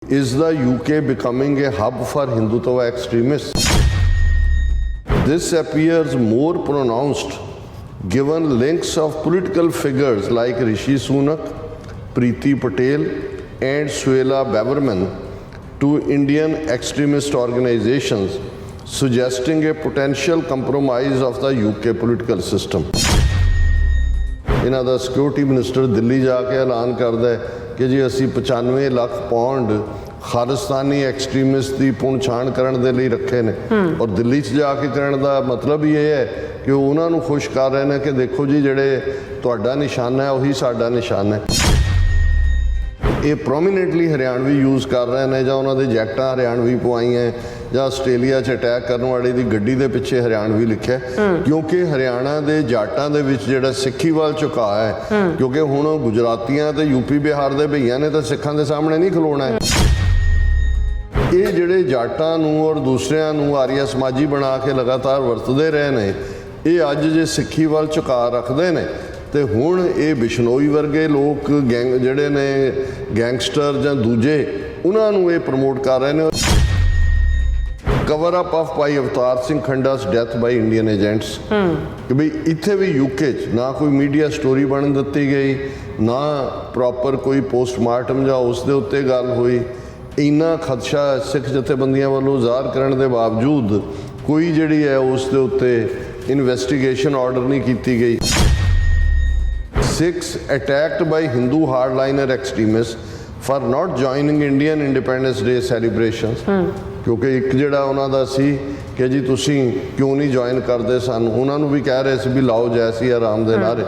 Is the UK becoming a hub for Hindutva extremists? This appears more pronounced given links of political figures like Rishi Sunak, Preeti Patel and Suella Braverman to Indian extremist organizations, suggesting a potential compromise of the UK political system. ਇਹਨਾਂ ਦਾ security minister Delhi ਜਾ ਕੇ ਐਲਾਨ ਕਰਦਾ ਹੈ ਕਿ ਜੀ ਅਸੀਂ 95 lakh pound ਖਾਲਿਸਤਾਨੀ extremist ਦੀ ਪੁਣਛਾਣ ਕਰਨ ਦੇ ਲਈ ਰੱਖੇ ਨੇ ਔਰ ਦਿੱਲੀ 'ਚ ਜਾ ਕੇ ਕਰਨ ਦਾ ਮਤਲਬ ਹੀ ਇਹ ਹੈ ਕਿ ਉਹਨਾਂ ਨੂੰ ਖੁਸ਼ ਕਰ ਰਹੇ ਨੇ ਕਿ ਦੇਖੋ ਜੀ ਜਿਹੜੇ ਤੁਹਾਡਾ ਨਿਸ਼ਾਨਾ ਹੈ ਉਹੀ ਸਾਡਾ ਨਿਸ਼ਾਨਾ ਹੈ। ਇਹ ਪ੍ਰੋਮੀਨੈਂਟਲੀ ਹਰਿਆਣਵੀ ਯੂਜ਼ ਕਰ ਰਹੇ ਨੇ ਜਾਂ ਉਹਨਾਂ ਦੇ ਜੈਕਟਾਂ ਹਰਿਆਣਵੀ ਪਵਾਈਆਂ ਜਾਂ ਆਸਟ੍ਰੇਲੀਆ 'ਚ ਅਟੈਕ ਕਰਨ ਵਾਲੇ ਦੀ ਗੱਡੀ ਦੇ ਪਿੱਛੇ ਹਰਿਆਣਵੀ ਲਿਖਿਆ ਕਿਉਂਕਿ ਹਰਿਆਣਾ ਦੇ ਜਾਟਾਂ ਦੇ ਵਿੱਚ ਜਿਹੜਾ ਸਿੱਖੀ ਵੱਲ ਝੁਕਾਅ ਹੈ ਕਿਉਂਕਿ ਹੁਣ ਗੁਜਰਾਤੀਆਂ ਤੇ ਯੂਪੀ ਬਿਹਾਰ ਦੇ ਭਈਆਂ ਨੇ ਤਾਂ ਸਿੱਖਾਂ ਦੇ ਸਾਹਮਣੇ ਨਹੀਂ ਖਲੋਣਾ ਹੈ। ਇਹ ਜਿਹੜੇ ਜਾਟਾਂ ਨੂੰ ਔਰ ਦੂਸਰਿਆਂ ਨੂੰ ਆਰੀਆ ਸਮਾਜੀ ਬਣਾ ਕੇ ਲਗਾਤਾਰ ਵਰਤਦੇ ਰਹੇ ਨੇ ਇਹ ਅੱਜ ਜੇ ਸਿੱਖੀ ਵੱਲ ਝੁਕਾਅ ਰੱਖਦੇ ਨੇ ਤੇ ਹੁਣ ਇਹ ਬਿਸ਼ਨੋਈ ਵਰਗੇ ਲੋਕ ਗੈਂਗ ਜਿਹੜੇ ਨੇ ਗੈਂਗਸਟਰ ਜਾਂ ਦੂਜੇ ਉਹਨਾਂ ਨੂੰ ਇਹ ਪ੍ਰਮੋਟ ਕਰ ਰਹੇ ਨੇ। Cover up of Bhai Avtar Singh ਖੰਡਾ's death by Indian agents ਕਿ ਬਈ ਇੱਥੇ ਵੀ ਯੂਕੇ 'ਚ ਨਾ ਕੋਈ ਮੀਡੀਆ ਸਟੋਰੀ ਬਣਨ ਦਿੱਤੀ ਗਈ ਨਾ ਪ੍ਰੋਪਰ ਕੋਈ ਪੋਸਟਮਾਰਟਮ ਜਾਂ ਉਸ ਦੇ ਉੱਤੇ ਗੱਲ ਹੋਈ। ਇੰਨਾ ਖਦਸ਼ਾ ਸਿੱਖ ਜਥੇਬੰਦੀਆਂ ਵੱਲੋਂ ਜ਼ਾਹਰ ਕਰਨ ਦੇ ਬਾਵਜੂਦ ਕੋਈ ਜਿਹੜੀ ਹੈ ਉਸ ਦੇ ਉੱਤੇ ਇਨਵੈਸਟੀਗੇਸ਼ਨ ਆਰਡਰ ਨਹੀਂ ਕੀਤੀ ਗਈ। Six attacked by Hindu hardliner extremists for not joining Indian Independence Day celebrations ਕਿਉਂਕਿ ਇੱਕ ਜਿਹੜਾ ਉਹਨਾਂ ਦਾ ਸੀ ਕਿ ਜੀ ਤੁਸੀਂ ਕਿਉਂ ਨਹੀਂ ਜੁਆਇਨ ਕਰਦੇ ਸਨ ਉਹਨਾਂ ਨੂੰ ਵੀ ਕਹਿ ਰਹੇ ਸੀ ਵੀ ਲਾਓ ਜੈਸੀ ਆਰਾਮ ਦੇ ਨਾਰੇ।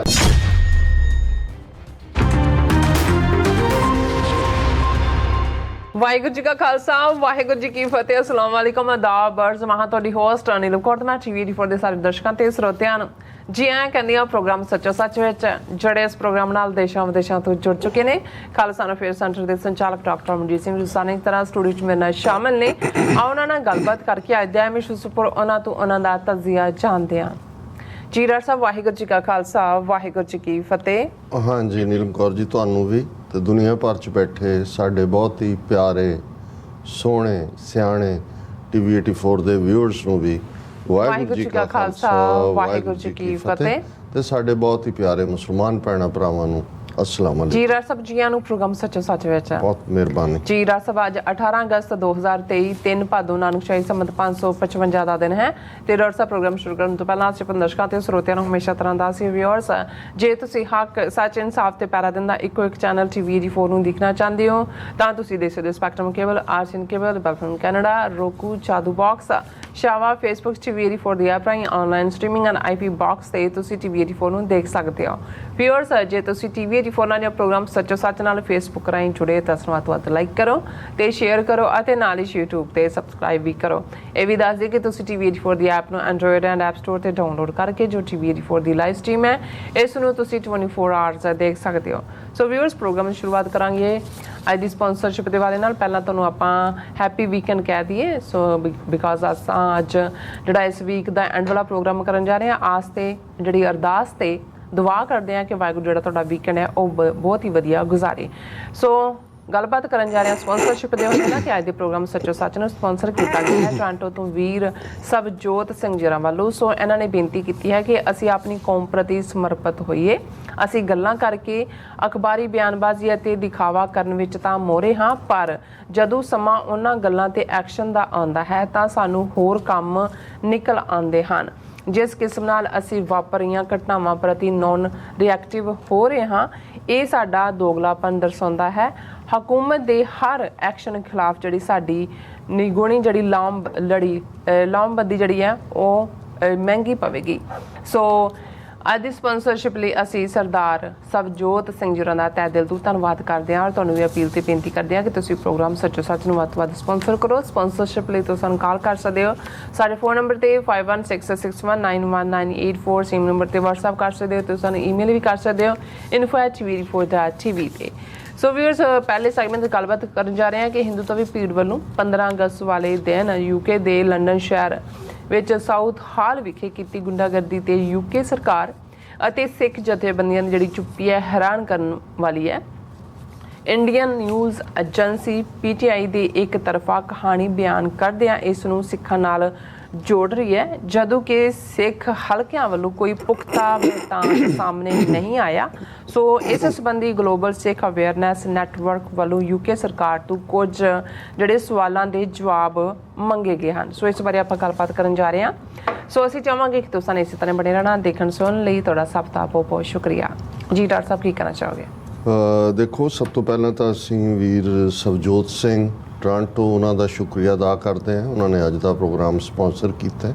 ਵਾਹਿਗੁਰੂ ਜੀ ਕਾ ਖਾਲਸਾ ਵਾਹਿਗੁਰੂ ਜੀ ਕੀ ਫਤਿਹ। ਅਸਲਾਮ ਵਾਲੇਕੁਮ ਆਦਾਬ ਅਰਜ਼ ਮਹਾਂ ਤੁਹਾਡੀ ਹੋਸਟ ਅਨਿਲ ਕੌਰ ਤੇ ਮੈਂ TV84 ਦੇ ਸਾਰੇ ਦਰਸ਼ਕਾਂ ਤੇ ਸਰੋਤਿਆਂ ਨੂੰ ਜੀ ਆਇਆਂ ਕਹਿੰਦੀ ਹਾਂ ਪ੍ਰੋਗਰਾਮ ਸੱਚੋ ਸੱਚ ਵਿੱਚ ਜਿਹੜੇ ਇਸ ਪ੍ਰੋਗਰਾਮ ਨਾਲ ਦੇਸ਼ਾਂ ਵਿਦੇਸ਼ਾਂ ਤੋਂ ਜੁੜ ਚੁੱਕੇ ਨੇ। ਖਾਲਸਾ ਅਫੇਅਰ ਸੈਂਟਰ ਦੇ ਸੰਚਾਲਕ ਡਾਕਟਰ ਅਮਨਜੀਤ ਸਿੰਘ ਰੁਸਾਨੀ ਤਰ੍ਹਾਂ ਸਟੂਡੀਓ 'ਚ ਮੇਰੇ ਨਾਲ ਸ਼ਾਮਿਲ ਨੇ। ਆਓ ਉਹਨਾਂ ਨਾਲ ਗੱਲਬਾਤ ਕਰਕੇ ਅੱਜ ਦੇ ਅਹਿਮ ਇਸ਼ੂਜ਼ ਉੱਪਰ ਉਹਨਾਂ ਤੋਂ ਉਹਨਾਂ ਦਾ ਤਜਜ਼ੀਆ ਜਾਣਦੇ ਹਾਂ। ਜੀ ਡਾਕਟਰ ਸਾਹਿਬ ਵਾਹਿਗੁਰੂ ਜੀ ਕਾ ਖਾਲਸਾ ਵਾਹਿਗੁਰੂ ਜੀ ਕੀ ਫਤਿਹ। ਹਾਂਜੀ ਨੀਲਮ ਕੌਰ ਜੀ ਤੁਹਾਨੂੰ ਵੀ ਤੇ ਦੁਨੀਆ ਭਰ 'ਚ ਬੈਠੇ ਸਾਡੇ ਬਹੁਤ ਹੀ ਪਿਆਰੇ ਸੋਹਣੇ ਸਿਆਣੇ TV84 ਦੇ ਵਿਊਅਰਸ ਨੂੰ ਵੀ ਵਾਹਿਗੁਰੂ ਜੀ ਕਾ ਖਾਲਸਾ ਵਾਹਿਗੁਰੂ ਜੀ ਕੀ ਫਤਿਹ ਤੇ ਸਾਡੇ ਬਹੁਤ ਹੀ ਪਿਆਰੇ ਮੁਸਲਮਾਨ ਭੈਣਾਂ ਭਰਾਵਾਂ ਨੂੰ अस्सलाम वालेकुम। जी डॉक्टर साहब जी आनू प्रोग्राम सच्चो सच विच बहुत मेहरबानी जी डॉक्टर साहब आज 18 अगस्त 2023 3 भादो नानक शाही संमत 555 ਦਾ ਦਿਨ ਹੈ ਤੇ ਡਾਕਟਰ ਸਾਹਿਬ ਪ੍ਰੋਗਰਾਮ ਸ਼ੁਰੂ ਕਰਨ ਤੋਂ ਪਹਿਲਾਂ ਅਸੀਂ ਦਰਸ਼ਕਾਂ ਤੇ ਸਰੋਤਿਆਂ ਨੂੰ ਹਮੇਸ਼ਾ ਤਰ੍ਹਾਂ ਦਾ ਸੀ ਵਿਊਅਰਸ ਜੇ ਤੁਸੀਂ ਹੱਕ ਸੱਚ ਇਨਸਾਫ ਤੇ ਪੈਰਾ ਦਿੰਦਾ ਇੱਕੋ ਇੱਕ ਚੈਨਲ TV84 ਨੂੰ ਦੇਖਣਾ ਚਾਹੁੰਦੇ ਹੋ ਤਾਂ ਤੁਸੀਂ ਦੇਖ ਸਕਦੇ ਹੋ ਸਪੈਕਟਰਮ ਕੇਬਲ ਆਰਸੀਐਨ ਕੇਬਲ ਬੈਲਫਨ ਕੈਨੇਡਾ roku ਚਾਦੂ ਬਾਕਸ ਸ਼ਾਵਾ ਫੇਸਬੁੱਕ TV84 ਦੀ ਐਪ ਰਾਹੀਂ online streaming and IP box ਤੇ ਤੁਸੀਂ TV84 ਨੂੰ ਦੇਖ ਸਕਦੇ ਹੋ। ਵਿਊਅਰਸ ਜੇ ਤੁਸੀਂ TV84 ਨਾਲ ਪ੍ਰੋਗਰਾਮ ਸੱਚੋ ਸੱਚ ਨਾਲ ਫੇਸਬੁੱਕ ਰਾਹੀਂ ਜੁੜੇ ਤਾਂ ਇਸ ਨੂੰ ਵੱਧ ਲਾਈਕ ਕਰੋ ਤੇ ਸ਼ੇਅਰ ਕਰੋ ਅਤੇ ਨਾਲ ਹੀ YouTube ਤੇ ਸਬਸਕ੍ਰਾਈਬ ਵੀ ਕਰੋ। ਇਹ ਵੀ ਦੱਸ ਦਿਓ ਕਿ ਤੁਸੀਂ TV84 ਦੀ ਐਪ ਨੂੰ ਐਂਡਰੋਇਡ ਐਂਡ ਐਪ ਸਟੋਰ ਤੇ ਡਾਊਨਲੋਡ ਕਰਕੇ ਜੋ TV84 ਦੀ ਲਾਈਵ ਸਟ੍ਰੀਮ ਹੈ ਇਸ ਨੂੰ ਤੁਸੀਂ 24 ਆਵਰਸ ਦੇਖ ਸਕਦੇ ਹੋ। ਸੋ ਵਿਊਅਰਸ ਪ੍ਰੋਗਰਾਮ ਦੀ ਸ਼ੁਰੂਆਤ ਕਰਾਂਗੇ ਅੱਜ ਦੀ ਸਪਾਂਸਰਸ਼ਿਪ ਦੇ ਵਾਲੇ ਨਾਲ। ਪਹਿਲਾਂ ਤੁਹਾਨੂੰ ਆਪਾਂ ਹੈਪੀ ਵੀਕਐਂਡ ਕਹਿ ਦਈਏ ਸੋ ਬਿਕਾਜ਼ ਅਸਾਂ ਅੱਜ ਜਿਹੜਾ ਇਸ ਵੀਕ ਦਾ ਐਂਡ ਵਾਲਾ ਪ੍ਰੋਗਰਾਮ ਕਰਨ ਜਾ ਰਹੇ ਹਾਂ ਆਸ ਤੇ ਜਿਹੜੀ ਅਰਦਾਸ ਤੇ ਦੁਆ ਕਰਦੇ ਹਾਂ ਕਿ ਵਾਹਿਗੁਰੂ ਜਿਹੜਾ ਤੁਹਾਡਾ ਵੀਕਐਂਡ ਹੈ ਉਹ ਬਹੁਤ ਹੀ ਵਧੀਆ ਗੁਜ਼ਾਰੇ। ਸੋ ਗੱਲਬਾਤ ਕਰਨ ਜਾ ਰਹੇ ਹਾਂ ਸਪਾਂਸਰਸ਼ਿਪ ਦੇ ਹੋਣਾ ਕਿ ਅੱਜ ਦੇ ਪ੍ਰੋਗਰਾਮ ਸੱਚੋ ਸੱਚ ਨੂੰ ਸਪਾਂਸਰ ਕੀਤਾ ਗਿਆ ਹੈ ਟੋਰਾਂਟੋ ਤੋਂ ਵੀਰ ਸਵਜੋਤ ਸਿੰਘ ਜਰਾਂ ਵੱਲੋਂ। ਸੋ ਇਹਨਾਂ ਨੇ ਬੇਨਤੀ ਕੀਤੀ ਹੈ ਕਿ ਅਸੀਂ ਆਪਣੀ ਕੌਮ ਪ੍ਰਤੀ ਸਮਰਪਿਤ ਹੋਈਏ। ਅਸੀਂ ਗੱਲਾਂ ਕਰਕੇ ਅਖਬਾਰੀ ਬਿਆਨਬਾਜ਼ੀ ਅਤੇ ਦਿਖਾਵਾ ਕਰਨ ਵਿੱਚ ਤਾਂ ਮੋਹਰੇ ਹਾਂ ਪਰ ਜਦੋਂ ਸਮਾਂ ਉਹਨਾਂ ਗੱਲਾਂ ਤੇ ਐਕਸ਼ਨ ਦਾ ਆਉਂਦਾ ਹੈ ਤਾਂ ਸਾਨੂੰ ਹੋਰ ਕੰਮ ਨਿਕਲ ਆਉਂਦੇ ਹਨ। ਜਿਸ ਕਿਸਮ ਨਾਲ ਅਸੀਂ ਵਾਪਰ ਰਹੀਆਂ ਘਟਨਾਵਾਂ ਪ੍ਰਤੀ ਨੌਨ ਰਿਐਕਟਿਵ ਹੋ ਰਹੇ ਹਾਂ ਇਹ ਸਾਡਾ ਦੋਗਲਾਪਨ ਦਰਸਾਉਂਦਾ ਹੈ। ਹਕੂਮਤ ਦੇ ਹਰ ਐਕਸ਼ਨ ਖਿਲਾਫ ਜਿਹੜੀ ਸਾਡੀ ਨਿਗੁਣੀ ਜਿਹੜੀ ਲਾਮਬੰਦੀ ਜਿਹੜੀ ਹੈ ਉਹ ਮਹਿੰਗੀ ਪਵੇਗੀ। ਸੋ ਅੱਜ ਦੀ ਸਪਾਂਸਰਸ਼ਿਪ ਲਈ ਅਸੀਂ ਸਰਦਾਰ ਸਵਜੋਤ ਸਿੰਘ ਜੀ ਦਾ ਤਹਿ ਦਿਲ ਤੋਂ ਧੰਨਵਾਦ ਕਰਦੇ ਹਾਂ ਔਰ ਤੁਹਾਨੂੰ ਵੀ ਅਪੀਲ ਤੇ ਬੇਨਤੀ ਕਰਦੇ ਹਾਂ ਕਿ ਤੁਸੀਂ ਪ੍ਰੋਗਰਾਮ ਸੱਚੋ ਸੱਚ ਨੂੰ ਵੱਧ ਤੋਂ ਵੱਧ ਸਪਾਂਸਰ ਕਰੋ। ਸਪਾਂਸਰਸ਼ਿਪ ਲਈ ਤੁਸੀਂ ਸਾਨੂੰ ਕਾਲ ਕਰ ਸਕਦੇ ਹੋ ਸਾਡੇ ਫੋਨ ਨੰਬਰ ਤੇ 5166619184 ਸੇਮ ਨੰਬਰ ਤੇ WhatsApp ਕਰ ਸਕਦੇ ਹੋ। ਤੁਸੀਂ ਸਾਨੂੰ ਈਮੇਲ ਵੀ ਕਰ ਸਕਦੇ ਹੋ info@tv4.tv ਤੇ। ਸੋ ਵਿਊਅਰਸ ਪਹਿਲੇ ਸੈਗਮੈਂਟ ਦੀ ਗੱਲਬਾਤ ਕਰਨ ਜਾ ਰਹੇ ਹਾਂ ਕਿ ਹਿੰਦੂਤਵੀ ਭੀੜ ਵੱਲੋਂ 15 ਅਗਸਤ ਵਾਲੇ ਦਿਨ UK ਦੇ ਲੰਡਨ ਸ਼ਹਿਰ ਵਿੱਚ ਸਾਊਥ ਹਾਲ ਵਿਖੇ ਕੀਤੀ ਗੁੰਡਾਗਰਦੀ ਤੇ UK ਸਰਕਾਰ ਅਤੇ ਸਿੱਖ ਜਥੇਬੰਦੀਆਂ ਦੀ ਜਿਹੜੀ ਚੁੱਪੀ ਹੈ ਹੈਰਾਨ ਕਰਨ ਵਾਲੀ ਹੈ ਇੰਡੀਅਨ ਨਿਊਜ਼ ਏਜੰਸੀ PTI ਦੀ ਇੱਕ ਤਰਫਾ ਕਹਾਣੀ ਬਿਆਨ ਕਰਦਿਆਂ ਇਸ ਨੂੰ ਸਿੱਖਾਂ ਨਾਲ ਜੋੜ ਰਹੀ ਹੈ, ਜਦੋਂ ਕਿ ਸਿੱਖ ਹਲਕਿਆਂ ਵੱਲੋਂ ਕੋਈ ਪੁਖਤਾ ਬਿਰਤਾਂਤ ਸਾਹਮਣੇ ਨਹੀਂ ਆਇਆ। ਸੋ ਇਸ ਸੰਬੰਧੀ ਗਲੋਬਲ ਸਿੱਖ ਅਵੇਅਰਨੈਸ ਨੈਟਵਰਕ ਵੱਲੋਂ UK ਸਰਕਾਰ ਤੋਂ ਕੁਝ ਜਿਹੜੇ ਸਵਾਲਾਂ ਦੇ ਜਵਾਬ ਮੰਗੇ ਗਏ ਹਨ। ਸੋ ਇਸ ਬਾਰੇ ਆਪਾਂ ਗੱਲਬਾਤ ਕਰਨ ਜਾ ਰਹੇ ਹਾਂ। ਸੋ ਅਸੀਂ ਚਾਹਾਂਗੇ ਕਿ ਤੁਸੀਂ ਇਸੇ ਤਰ੍ਹਾਂ ਬਣੇ ਰਹਿਣਾ। ਦੇਖਣ ਸੁਣਨ ਲਈ ਤੁਹਾਡਾ ਸਭ ਦਾ ਬਹੁਤ ਬਹੁਤ ਸ਼ੁਕਰੀਆ ਜੀ। ਡਾਕਟਰ ਸਾਹਿਬ ਕੀ ਕਹਿਣਾ ਚਾਹੋਗੇ? ਦੇਖੋ, ਸਭ ਤੋਂ ਪਹਿਲਾਂ ਤਾਂ ਅਸੀਂ ਵੀਰ ਸਵਜੋਤ ਸਿੰਘ ਟੋਰਾਂਟੋ ਉਹਨਾਂ ਦਾ ਸ਼ੁਕਰੀਆ ਅਦਾ ਕਰਦੇ ਹਾਂ। ਉਹਨਾਂ ਨੇ ਅੱਜ ਦਾ ਪ੍ਰੋਗਰਾਮ ਸਪਾਂਸਰ ਕੀਤਾ।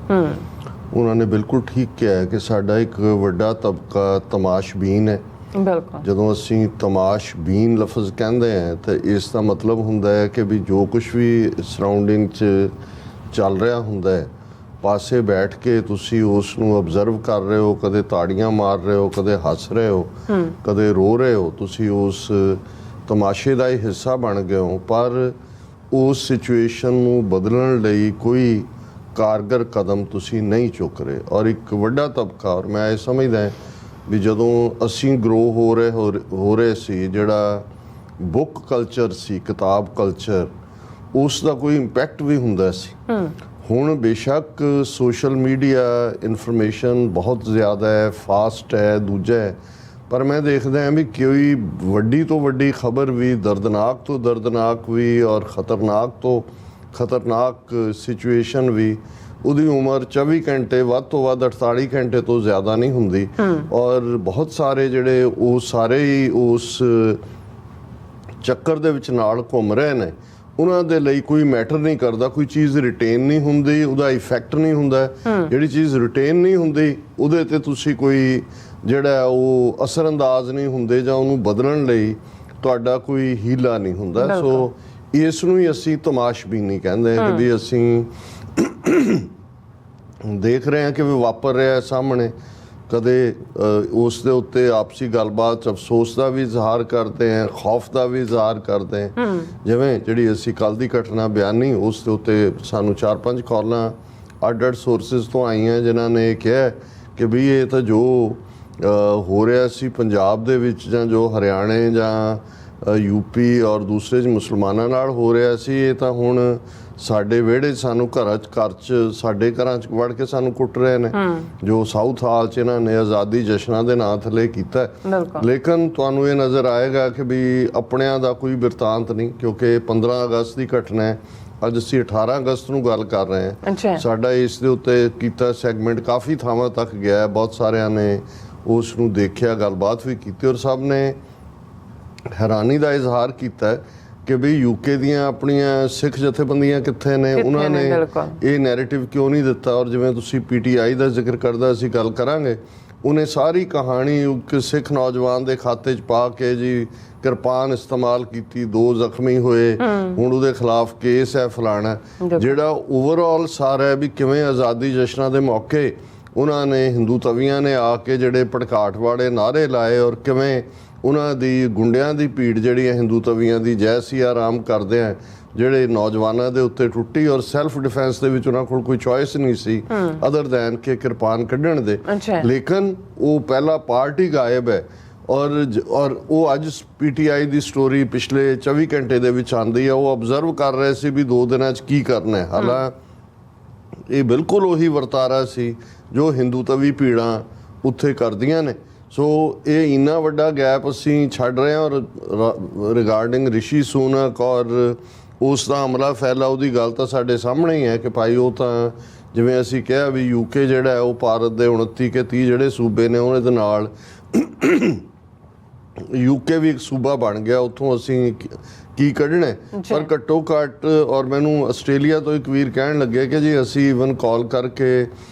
ਉਹਨਾਂ ਨੇ ਬਿਲਕੁਲ ਠੀਕ ਕਿਹਾ ਹੈ ਕਿ ਸਾਡਾ ਇੱਕ ਵੱਡਾ ਤਬਕਾ ਤਮਾਸ਼ਬੀਨ ਹੈ। ਬਿਲਕੁਲ। ਜਦੋਂ ਅਸੀਂ ਤਮਾਸ਼ਬੀਨ ਲਫ਼ਜ਼ ਕਹਿੰਦੇ ਹਾਂ ਤਾਂ ਇਸ ਦਾ ਮਤਲਬ ਹੁੰਦਾ ਹੈ ਕਿ ਵੀ ਜੋ ਕੁਝ ਵੀ ਸਰਾਊਂਡਿੰਗ 'ਚ ਚੱਲ ਰਿਹਾ ਹੁੰਦਾ ਹੈ, ਪਾਸੇ ਬੈਠ ਕੇ ਤੁਸੀਂ ਉਸ ਨੂੰ ਓਬਜ਼ਰਵ ਕਰ ਰਹੇ ਹੋ, ਕਦੇ ਤਾੜੀਆਂ ਮਾਰ ਰਹੇ ਹੋ, ਕਦੇ ਹੱਸ ਰਹੇ ਹੋ, ਕਦੇ ਰੋ ਰਹੇ ਹੋ। ਤੁਸੀਂ ਉਸ ਤਮਾਸ਼ੇ ਦਾ ਹੀ ਹਿੱਸਾ ਬਣ ਗਏ ਹੋ, ਪਰ ਉਸ ਸਿਚੁਏਸ਼ਨ ਨੂੰ ਬਦਲਣ ਲਈ ਕੋਈ ਕਾਰਗਰ ਕਦਮ ਤੁਸੀਂ ਨਹੀਂ ਚੁੱਕ ਰਹੇ। ਔਰ ਇੱਕ ਵੱਡਾ ਤਬਕਾ, ਔਰ ਮੈਂ ਇਹ ਸਮਝਦਾ ਵੀ ਜਦੋਂ ਅਸੀਂ ਗਰੋ ਹੋ ਰਹੇ ਸੀ, ਜਿਹੜਾ ਬੁੱਕ ਕਲਚਰ ਸੀ, ਕਿਤਾਬ ਕਲਚਰ, ਉਸ ਦਾ ਕੋਈ ਇੰਪੈਕਟ ਵੀ ਹੁੰਦਾ ਸੀ। ਹੁਣ ਬੇਸ਼ੱਕ ਸੋਸ਼ਲ ਮੀਡੀਆ ਇਨਫੋਰਮੇਸ਼ਨ ਬਹੁਤ ਜ਼ਿਆਦਾ ਹੈ, ਫਾਸਟ ਹੈ, ਦੂਜਾ ਹੈ, ਪਰ ਮੈਂ ਦੇਖਦਾ ਹਾਂ ਵੀ ਕੋਈ ਵੱਡੀ ਤੋਂ ਵੱਡੀ ਖਬਰ ਵੀ, ਦਰਦਨਾਕ ਤੋਂ ਦਰਦਨਾਕ ਵੀ ਔਰ ਖਤਰਨਾਕ ਤੋਂ ਖਤਰਨਾਕ ਸਿਚੁਏਸ਼ਨ ਵੀ, ਉਹਦੀ ਉਮਰ 24 ਘੰਟੇ ਵੱਧ ਤੋਂ ਵੱਧ 48 ਘੰਟੇ ਤੋਂ ਜ਼ਿਆਦਾ ਨਹੀਂ ਹੁੰਦੀ। ਔਰ ਬਹੁਤ ਸਾਰੇ ਜਿਹੜੇ ਉਹ ਸਾਰੇ ਹੀ ਉਸ ਚੱਕਰ ਦੇ ਵਿੱਚ ਨਾਲ ਘੁੰਮ ਰਹੇ ਨੇ, ਉਹਨਾਂ ਦੇ ਲਈ ਕੋਈ ਮੈਟਰ ਨਹੀਂ ਕਰਦਾ। ਕੋਈ ਚੀਜ਼ ਰਿਟੇਨ ਨਹੀਂ ਹੁੰਦੀ, ਉਹਦਾ ਇਫੈਕਟ ਨਹੀਂ ਹੁੰਦਾ। ਜਿਹੜੀ ਚੀਜ਼ ਰਿਟੇਨ ਨਹੀਂ ਹੁੰਦੀ ਉਹਦੇ ਤੇ ਤੁਸੀਂ ਕੋਈ ਜਿਹੜਾ ਉਹ ਅਸਰਅੰਦਾਜ਼ ਨਹੀਂ ਹੁੰਦੇ, ਜਾਂ ਉਹਨੂੰ ਬਦਲਣ ਲਈ ਤੁਹਾਡਾ ਕੋਈ ਹੀਲਾ ਨਹੀਂ ਹੁੰਦਾ। ਸੋ ਇਸ ਨੂੰ ਹੀ ਅਸੀਂ ਤਮਾਸ਼ਬੀਨੀ ਕਹਿੰਦੇ ਹਾਂ ਕਿ ਵੀ ਅਸੀਂ ਦੇਖ ਰਹੇ ਹਾਂ ਕਿ ਵੀ ਵਾਪਰ ਰਿਹਾ ਸਾਹਮਣੇ। ਕਦੇ ਉਸ ਦੇ ਉੱਤੇ ਆਪਸੀ ਗੱਲਬਾਤ, ਅਫਸੋਸ ਦਾ ਵੀ ਇਜ਼ਹਾਰ ਕਰਦੇ ਹਾਂ, ਖੌਫ ਦਾ ਵੀ ਇਜ਼ਹਾਰ ਕਰਦੇ ਹਾਂ। ਜਿਵੇਂ ਜਿਹੜੀ ਅਸੀਂ ਕੱਲ੍ਹ ਦੀ ਘਟਨਾ ਬਿਆਨੀ, ਉਸ ਦੇ ਉੱਤੇ ਸਾਨੂੰ 4-5 ਕਾਲਾਂ ਅੱਡ-ਅੱਡ ਸੋਰਸਿਸ ਤੋਂ ਆਈਆਂ ਜਿਨ੍ਹਾਂ ਨੇ ਕਿਹਾ ਕਿ ਵੀ ਇਹ ਤਾਂ ਜੋ ਹੋ ਰਿਹਾ ਸੀ ਪੰਜਾਬ ਦੇ ਵਿੱਚ, ਜਾਂ ਜੋ ਹਰਿਆਣੇ ਜਾਂ UP ਔਰ ਦੂਸਰੇ 'ਚ ਮੁਸਲਮਾਨਾਂ ਨਾਲ ਹੋ ਰਿਹਾ ਸੀ, ਇਹ ਤਾਂ ਹੁਣ ਸਾਡੇ ਵਿਹੜੇ 'ਚ ਸਾਨੂੰ ਘਰ 'ਚ ਸਾਡੇ ਘਰਾਂ 'ਚ ਵੜ ਕੇ ਸਾਨੂੰ ਕੁੱਟ ਰਹੇ ਨੇ, ਜੋ ਸਾਊਥ ਹਾਲ 'ਚ ਇਹਨਾਂ ਨੇ ਆਜ਼ਾਦੀ ਜਸ਼ਨਾਂ ਦੇ ਨਾਂ ਥੱਲੇ ਕੀਤਾ। ਲੇਕਿਨ ਤੁਹਾਨੂੰ ਇਹ ਨਜ਼ਰ ਆਏਗਾ ਕਿ ਵੀ ਆਪਣਿਆਂ ਦਾ ਕੋਈ ਬਿਰਤਾਂਤ ਨਹੀਂ, ਕਿਉਂਕਿ 15 ਅਗਸਤ ਦੀ ਘਟਨਾ ਹੈ। ਅੱਜ ਅਸੀਂ 18 ਅਗਸਤ ਨੂੰ ਗੱਲ ਕਰ ਰਹੇ ਹਾਂ। ਸਾਡਾ ਇਸ ਦੇ ਉੱਤੇ ਕੀਤਾ ਸੈਗਮੈਂਟ ਕਾਫੀ ਥਾਵਾਂ ਤੱਕ ਗਿਆ। ਬਹੁਤ ਸਾਰਿਆਂ ਨੇ ਉਸ ਨੂੰ ਦੇਖਿਆ, ਗੱਲਬਾਤ ਵੀ ਕੀਤੀ, ਔਰ ਸਭ ਨੇ ਹੈਰਾਨੀ ਦਾ ਇਜ਼ਹਾਰ ਕੀਤਾ ਕਿ ਵੀ UK ਦੀਆਂ ਆਪਣੀਆਂ ਸਿੱਖ ਜਥੇਬੰਦੀਆਂ ਕਿੱਥੇ ਨੇ, ਉਹਨਾਂ ਨੇ ਇਹ ਨੈਰੇਟਿਵ ਕਿਉਂ ਨਹੀਂ ਦਿੱਤਾ। ਔਰ ਜਿਵੇਂ ਤੁਸੀਂ PTI ਦਾ ਜ਼ਿਕਰ ਕਰਦਾ, ਅਸੀਂ ਗੱਲ ਕਰਾਂਗੇ, ਉਹਨੇ ਸਾਰੀ ਕਹਾਣੀ ਇੱਕ ਸਿੱਖ ਨੌਜਵਾਨ ਦੇ ਖਾਤੇ 'ਚ ਪਾ ਕੇ ਜੀ ਕਿਰਪਾਨ ਇਸਤੇਮਾਲ ਕੀਤੀ, 2 ਜ਼ਖਮੀ ਹੋਏ, ਹੁਣ ਉਹਦੇ ਖਿਲਾਫ ਕੇਸ ਹੈ, ਫਲਾਣਾ। ਜਿਹੜਾ ਓਵਰਆਲ ਸਾਰਾ ਹੈ ਵੀ ਕਿਵੇਂ ਆਜ਼ਾਦੀ ਜਸ਼ਨਾਂ ਦੇ ਮੌਕੇ ਉਹਨਾਂ ਨੇ ਹਿੰਦੂ ਤਵੀਆਂ ਨੇ ਆ ਕੇ ਜਿਹੜੇ ਭੜਕਾਟ ਵਾਲੇ ਨਾਅਰੇ ਲਾਏ, ਔਰ ਕਿਵੇਂ ਉਹਨਾਂ ਦੀ ਗੁੰਡਿਆਂ ਦੀ ਭੀੜ ਜਿਹੜੀ ਹੈ ਹਿੰਦੂ ਤਵੀਆਂ ਦੀ ਜੈ ਸਿਆ ਰਾਮ ਕਰਦੇ ਆ, ਜਿਹੜੇ ਨੌਜਵਾਨਾਂ ਦੇ ਉੱਤੇ ਟੁੱਟੀ। ਔਰ ਸੈਲਫ ਡਿਫੈਂਸ ਦੇ ਵਿੱਚ ਉਹਨਾਂ ਕੋਲ ਕੋਈ ਚੋਇਸ ਨਹੀਂ ਸੀ ਅਦਰ ਦੈਨ ਕਿ ਕਿਰਪਾਨ ਕੱਢਣ ਦੇ। ਲੇਕਿਨ ਉਹ ਪਹਿਲਾ ਪਾਰਟ ਹੀ ਗਾਇਬ ਹੈ। ਔਰ ਉਹ ਅੱਜ PTI ਦੀ ਸਟੋਰੀ ਪਿਛਲੇ 24 ਘੰਟੇ ਦੇ ਵਿੱਚ ਆਉਂਦੀ ਹੈ। ਉਹ ਅਬਜ਼ਰਵ ਕਰ ਰਹੇ ਸੀ ਵੀ 2 ਦਿਨਾਂ 'ਚ ਕੀ ਕਰਨਾ ਹੈ। ਹਾਲਾਂਕਿ ਇਹ ਬਿਲਕੁਲ ਉਹੀ ਵਰਤਾਰਾ ਸੀ ਜੋ ਹਿੰਦੂ ਤਵੀ ਭੀੜਾਂ ਉੱਥੇ ਕਰਦੀਆਂ ਨੇ। ਸੋ ਇਹ ਇੰਨਾ ਵੱਡਾ ਗੈਪ ਅਸੀਂ ਛੱਡ ਰਹੇ ਹਾਂ। ਔਰ ਰਿਗਾਰਡਿੰਗ ਰਿਸ਼ੀ ਸੂਨਕ ਔਰ ਉਸ ਦਾ ਹਮਲਾ ਫੈਲਾ, ਉਹਦੀ ਗੱਲ ਤਾਂ ਸਾਡੇ ਸਾਹਮਣੇ ਹੀ ਹੈ ਕਿ ਭਾਈ ਉਹ ਤਾਂ ਜਿਵੇਂ ਅਸੀਂ ਕਿਹਾ ਵੀ UK ਜਿਹੜਾ ਹੈ ਉਹ ਭਾਰਤ ਦੇ 29 ਕੇ 30 ਜਿਹੜੇ ਸੂਬੇ ਨੇ ਉਹਦੇ ਨਾਲ UK ਵੀ ਇੱਕ ਸੂਬਾ ਬਣ ਗਿਆ। ਉੱਥੋਂ ਅਸੀਂ ਕੀ ਕੱਢਣਾ, ਪਰ ਘੱਟੋ ਘੱਟ। ਔਰ ਮੈਨੂੰ ਆਸਟ੍ਰੇਲੀਆ ਤੋਂ ਇੱਕ ਵੀਰ ਕਹਿਣ ਲੱਗੇ ਕਿ ਜੀ ਅਸੀਂ ਈਵਨ ਕਾਲ ਕਰਕੇ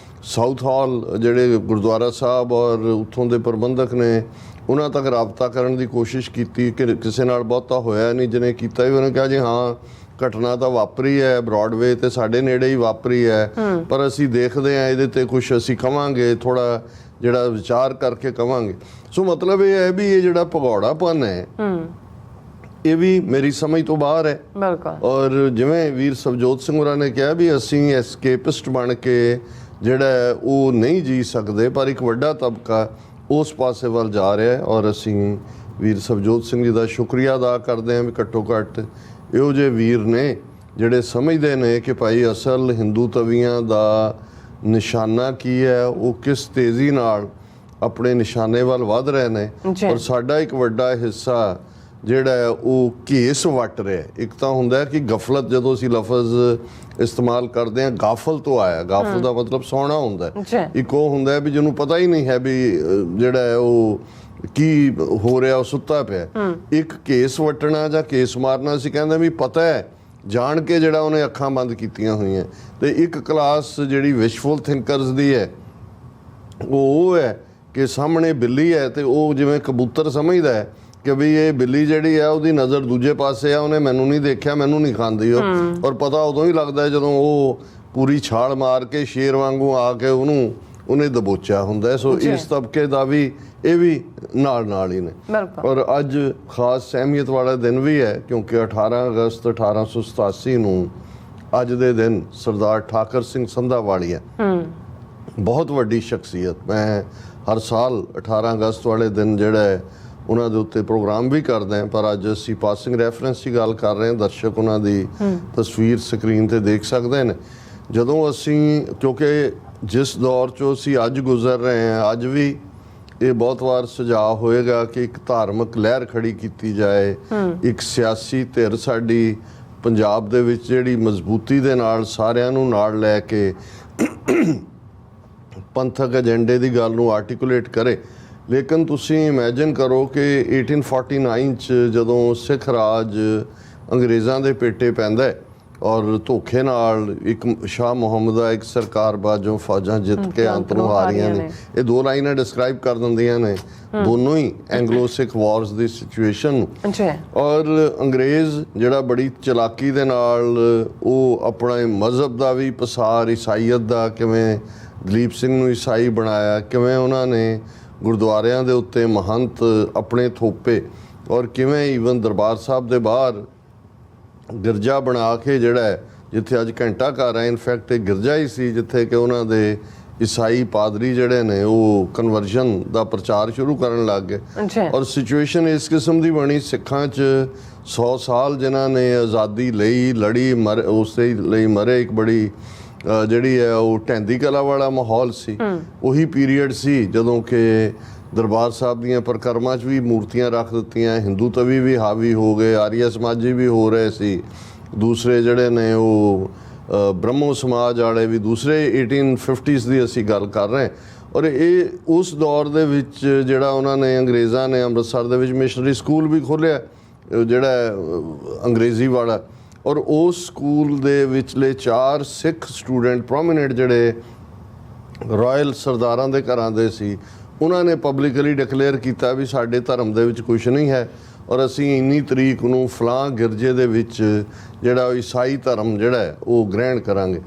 ਸਾਊਥ ਹਾਲ ਜਿਹੜੇ ਗੁਰਦੁਆਰਾ ਸਾਹਿਬ ਔਰ ਉੱਥੋਂ ਦੇ ਪ੍ਰਬੰਧਕ ਨੇ ਉਹਨਾਂ ਤੱਕ ਰਾਬਤਾ ਕਰਨ ਦੀ ਕੋਸ਼ਿਸ਼ ਕੀਤੀ ਕਿ ਕਿਸੇ ਨਾਲ ਬਹੁਤਾ ਹੋਇਆ ਨਹੀਂ। ਜਿਹਨੇ ਕੀਤਾ ਵੀ ਉਹਨੇ ਕਿਹਾ ਜੀ ਹਾਂ ਘਟਨਾ ਤਾਂ ਵਾਪਰੀ ਹੈ, ਬ੍ਰੌਡਵੇ ਤੇ ਸਾਡੇ ਨੇੜੇ ਹੀ ਵਾਪਰੀ ਹੈ, ਪਰ ਅਸੀਂ ਦੇਖਦੇ ਹਾਂ ਇਹਦੇ ਤੇ ਕੁਛ ਅਸੀਂ ਕਵਾਂਗੇ, ਥੋੜਾ ਜਿਹੜਾ ਵਿਚਾਰ ਕਰਕੇ ਕਵਾਂਗੇ। ਸੋ ਮਤਲਬ ਇਹ ਹੈ ਵੀ ਇਹ ਜਿਹੜਾ ਭਗੌੜਾਪਨ ਹੈ ਇਹ ਵੀ ਮੇਰੀ ਸਮਝ ਤੋਂ ਬਾਹਰ ਹੈ। ਔਰ ਜਿਵੇਂ ਵੀਰ ਸਵਜੋਤ ਸਿੰਘ ਹੋਰਾਂ ਨੇ ਕਿਹਾ ਵੀ ਅਸੀਂ ਐਸਕੇਪਿਸਟ ਬਣ ਕੇ ਜਿਹੜਾ ਉਹ ਨਹੀਂ ਜੀ ਸਕਦੇ, ਪਰ ਇੱਕ ਵੱਡਾ ਤਬਕਾ ਉਸ ਪਾਸੇ ਵੱਲ ਜਾ ਰਿਹਾ ਹੈ। ਔਰ ਅਸੀਂ ਵੀਰ ਸਵਜੋਤ ਸਿੰਘ ਜੀ ਦਾ ਸ਼ੁਕਰੀਆ ਅਦਾ ਕਰਦੇ ਹਾਂ ਵੀ ਘੱਟੋ ਘੱਟ ਇਹੋ ਜਿਹੇ ਵੀਰ ਨੇ ਜਿਹੜੇ ਸਮਝਦੇ ਨੇ ਕਿ ਭਾਈ ਅਸਲ ਹਿੰਦੂ ਤਵੀਆਂ ਦਾ ਨਿਸ਼ਾਨਾ ਕੀ ਹੈ, ਉਹ ਕਿਸ ਤੇਜ਼ੀ ਨਾਲ ਆਪਣੇ ਨਿਸ਼ਾਨੇ ਵੱਲ ਵੱਧ ਰਹੇ ਨੇ। ਔਰ ਸਾਡਾ ਇੱਕ ਵੱਡਾ ਹਿੱਸਾ ਜਿਹੜਾ ਹੈ ਉਹ ਘੇਸ ਵੱਟ ਰਿਹਾ। ਇੱਕ ਤਾਂ ਹੁੰਦਾ ਕਿ ਗਫਲਤ, ਜਦੋਂ ਅਸੀਂ ਲਫ਼ਜ਼ ਇਸਤੇਮਾਲ ਕਰਦੇ ਹਾਂ ਗਾਫਲ ਤੋਂ ਆਇਆ, ਗਾਫਲ ਦਾ ਮਤਲਬ ਸੌਣਾ ਹੁੰਦਾ। ਇੱਕ ਉਹ ਹੁੰਦਾ ਵੀ ਜਿਹਨੂੰ ਪਤਾ ਹੀ ਨਹੀਂ ਹੈ ਵੀ ਜਿਹੜਾ ਹੈ ਉਹ ਕੀ ਹੋ ਰਿਹਾ, ਉਹ ਸੁੱਤਾ ਪਿਆ। ਇੱਕ ਕੇਸ ਵੱਟਣਾ ਜਾਂ ਕੇਸ ਮਾਰਨਾ ਅਸੀਂ ਕਹਿੰਦੇ ਵੀ ਪਤਾ ਹੈ, ਜਾਣ ਕੇ ਜਿਹੜਾ ਉਹਨੇ ਅੱਖਾਂ ਬੰਦ ਕੀਤੀਆਂ ਹੋਈਆਂ। ਤੇ ਇੱਕ ਕਲਾਸ ਜਿਹੜੀ ਵਿਸ਼ਫੁਲ ਥਿੰਕਰਸ ਦੀ ਹੈ ਉਹ ਹੈ ਕਿ ਸਾਹਮਣੇ ਬਿੱਲੀ ਹੈ ਤੇ ਉਹ ਜਿਵੇਂ ਕਬੂਤਰ ਸਮਝਦਾ ਹੈ ਕਿ ਵੀ ਇਹ ਬਿੱਲੀ ਜਿਹੜੀ ਹੈ ਉਹਦੀ ਨਜ਼ਰ ਦੂਜੇ ਪਾਸੇ ਆ, ਉਹਨੇ ਮੈਨੂੰ ਨਹੀਂ ਦੇਖਿਆ, ਮੈਨੂੰ ਨਹੀਂ ਖਾਂਦੀ ਉਹ। ਔਰ ਪਤਾ ਉਦੋਂ ਹੀ ਲੱਗਦਾ ਜਦੋਂ ਉਹ ਪੂਰੀ ਛਾਲ ਮਾਰ ਕੇ ਸ਼ੇਰ ਵਾਂਗੂ ਆ ਕੇ ਉਹਨੇ ਦਬੋਚਿਆ ਹੁੰਦਾ। ਸੋ ਇਸ ਤਬਕੇ ਦਾ ਵੀ ਇਹ ਵੀ ਨਾਲ ਹੀ ਨੇ। ਔਰ ਅੱਜ ਖਾਸ ਅਹਿਮੀਅਤ ਵਾਲਾ ਦਿਨ ਵੀ ਹੈ ਕਿਉਂਕਿ 18 ਅਗਸਤ 1887 ਨੂੰ ਅੱਜ ਦੇ ਦਿਨ ਸਰਦਾਰ ਠਾਕਰ ਸਿੰਘ ਸੰਧਾਵਾਲੀਆ, ਬਹੁਤ ਵੱਡੀ ਸ਼ਖਸੀਅਤ। ਮੈਂ ਹਰ ਸਾਲ 18 ਅਗਸਤ ਵਾਲੇ ਦਿਨ ਜਿਹੜਾ ਹੈ ਉਹਨਾਂ ਦੇ ਉੱਤੇ ਪ੍ਰੋਗਰਾਮ ਵੀ ਕਰਦੇ ਹਾਂ, ਪਰ ਅੱਜ ਅਸੀਂ ਪਾਸਿੰਗ ਰੈਫਰੈਂਸ ਦੀ ਗੱਲ ਕਰ ਰਹੇ ਹਾਂ। ਦਰਸ਼ਕ ਉਹਨਾਂ ਦੀ ਤਸਵੀਰ ਸਕਰੀਨ ਤੇ ਦੇਖ ਸਕਦੇ ਨੇ। ਜਦੋਂ ਅਸੀਂ, ਕਿਉਂਕਿ ਜਿਸ ਦੌਰ 'ਚੋਂ ਅਸੀਂ ਅੱਜ ਗੁਜ਼ਰ ਰਹੇ ਹਾਂ, ਅੱਜ ਵੀ ਇਹ ਬਹੁਤ ਵਾਰ ਸੁਝਾਅ ਹੋਏਗਾ ਕਿ ਇੱਕ ਧਾਰਮਿਕ ਲਹਿਰ ਖੜੀ ਕੀਤੀ ਜਾਏ, ਇੱਕ ਸਿਆਸੀ ਧਿਰ ਸਾਡੀ ਪੰਜਾਬ ਦੇ ਵਿੱਚ ਜਿਹੜੀ ਮਜ਼ਬੂਤੀ ਦੇ ਨਾਲ ਸਾਰਿਆਂ ਨੂੰ ਨਾਲ ਲੈ ਕੇ ਪੰਥਕ ਏਜੰਡੇ ਦੀ ਗੱਲ ਨੂੰ ਆਰਟੀਕੂਲੇਟ ਕਰੇ। ਲੇਕਿਨ ਤੁਸੀਂ ਇਮੈਜਿਨ ਕਰੋ ਕਿ 1849 'ਚ ਜਦੋਂ ਸਿੱਖ ਰਾਜ ਅੰਗਰੇਜ਼ਾਂ ਦੇ ਪੇਟੇ ਪੈਂਦਾ ਔਰ ਧੋਖੇ ਨਾਲ ਇੱਕ ਸ਼ਾਹ ਮੁਹੰਮਦ ਦਾ ਇੱਕ ਸਰਕਾਰ ਬਾਜੋਂ ਫੌਜਾਂ ਜਿੱਤ ਕੇ ਅੰਤ ਨੂੰ ਹਾਰੀਆਂ ਨੇ। ਇਹ ਦੋ ਲਾਈਨਾਂ ਡਿਸਕ੍ਰਾਈਬ ਕਰ ਦਿੰਦੀਆਂ ਨੇ ਦੋਨੋਂ ਹੀ ਐਂਗਲੋ ਸਿੱਖ ਵਾਰਸ ਦੀ ਸਿਚੁਏਸ਼ਨ ਨੂੰ। ਔਰ ਅੰਗਰੇਜ਼ ਜਿਹੜਾ ਬੜੀ ਚਲਾਕੀ ਦੇ ਨਾਲ ਉਹ ਆਪਣਾ ਮਜ਼ਹਬ ਦਾ ਵੀ ਪਸਾਰ, ਈਸਾਈਅਤ ਦਾ, ਕਿਵੇਂ ਦਲੀਪ ਸਿੰਘ ਨੂੰ ਈਸਾਈ ਬਣਾਇਆ, ਕਿਵੇਂ ਉਹਨਾਂ ਨੇ ਗੁਰਦੁਆਰਿਆਂ ਦੇ ਉੱਤੇ ਮਹੰਤ ਆਪਣੇ ਥੋਪੇ, ਔਰ ਕਿਵੇਂ ਈਵਨ ਦਰਬਾਰ ਸਾਹਿਬ ਦੇ ਬਾਹਰ ਗਿਰਜਾ ਬਣਾ ਕੇ ਜਿਹੜਾ ਹੈ, ਜਿੱਥੇ ਅੱਜ ਘੰਟਾ ਘਰ ਹੈ, ਇਨਫੈਕਟ ਇਹ ਗਿਰਜਾ ਹੀ ਸੀ ਜਿੱਥੇ ਕਿ ਉਹਨਾਂ ਦੇ ਈਸਾਈ ਪਾਦਰੀ ਜਿਹੜੇ ਨੇ ਉਹ ਕਨਵਰਜਨ ਦਾ ਪ੍ਰਚਾਰ ਸ਼ੁਰੂ ਕਰਨ ਲੱਗ ਗਏ। ਔਰ ਸਿਚੁਏਸ਼ਨ ਇਸ ਕਿਸਮ ਦੀ ਬਣੀ, ਸਿੱਖਾਂ 'ਚ 100 ਸਾਲ ਜਿਨ੍ਹਾਂ ਨੇ ਆਜ਼ਾਦੀ ਲਈ ਲੜੀ, ਉਸੇ ਲਈ ਮਰੇ। ਇੱਕ ਬੜੀ ਜਿਹੜੀ ਹੈ ਉਹ ਢਹਿੰਦੀ ਕਲਾ ਵਾਲਾ ਮਾਹੌਲ ਸੀ। ਉਹੀ ਪੀਰੀਅਡ ਸੀ ਜਦੋਂ ਕਿ ਦਰਬਾਰ ਸਾਹਿਬ ਦੀਆਂ ਪ੍ਰਕਰਮਾਂ 'ਚ ਵੀ ਮੂਰਤੀਆਂ ਰੱਖ ਦਿੱਤੀਆਂ, ਹਿੰਦੂ ਤਵੀ ਵੀ ਹਾਵੀ ਹੋ ਗਏ, ਆਰੀਆ ਸਮਾਜੀ ਵੀ ਹੋ ਰਹੇ ਸੀ, ਦੂਸਰੇ ਜਿਹੜੇ ਨੇ ਉਹ ਬ੍ਰਹਮੋ ਸਮਾਜ ਵਾਲੇ ਵੀ, ਦੂਸਰੇ 1850s ਦੀ ਅਸੀਂ ਗੱਲ ਕਰ ਰਹੇ। ਔਰ ਇਹ ਉਸ ਦੌਰ ਦੇ ਵਿੱਚ ਜਿਹੜਾ ਉਹਨਾਂ ਨੇ ਅੰਗਰੇਜ਼ਾਂ ਨੇ ਅੰਮ੍ਰਿਤਸਰ ਦੇ ਵਿੱਚ ਮਿਸ਼ਨਰੀ ਸਕੂਲ ਵੀ ਖੋਲ੍ਹਿਆ ਜਿਹੜਾ ਅੰਗਰੇਜ਼ੀ ਵਾਲਾ। ਔਰ ਉਸ ਸਕੂਲ ਦੇ ਵਿਚਲੇ 4 ਸਿੱਖ ਸਟੂਡੈਂਟ ਪ੍ਰੋਮੀਨੈਂਟ ਜਿਹੜੇ ਰਾਇਲ ਸਰਦਾਰਾਂ ਦੇ ਘਰਾਂ ਦੇ ਸੀ, ਉਹਨਾਂ ਨੇ ਪਬਲਿਕਲੀ ਡਿਕਲੇਅਰ ਕੀਤਾ ਵੀ ਸਾਡੇ ਧਰਮ ਦੇ ਵਿੱਚ ਕੁਛ ਨਹੀਂ ਹੈ ਔਰ ਅਸੀਂ ਇੰਨੀ ਤਰੀਕ ਨੂੰ ਫਲਾਂ ਗਿਰਜੇ ਦੇ ਵਿੱਚ ਜਿਹੜਾ ਈਸਾਈ ਧਰਮ ਜਿਹੜਾ ਹੈ ਉਹ ਗ੍ਰਹਿਣ ਕਰਾਂਗੇ।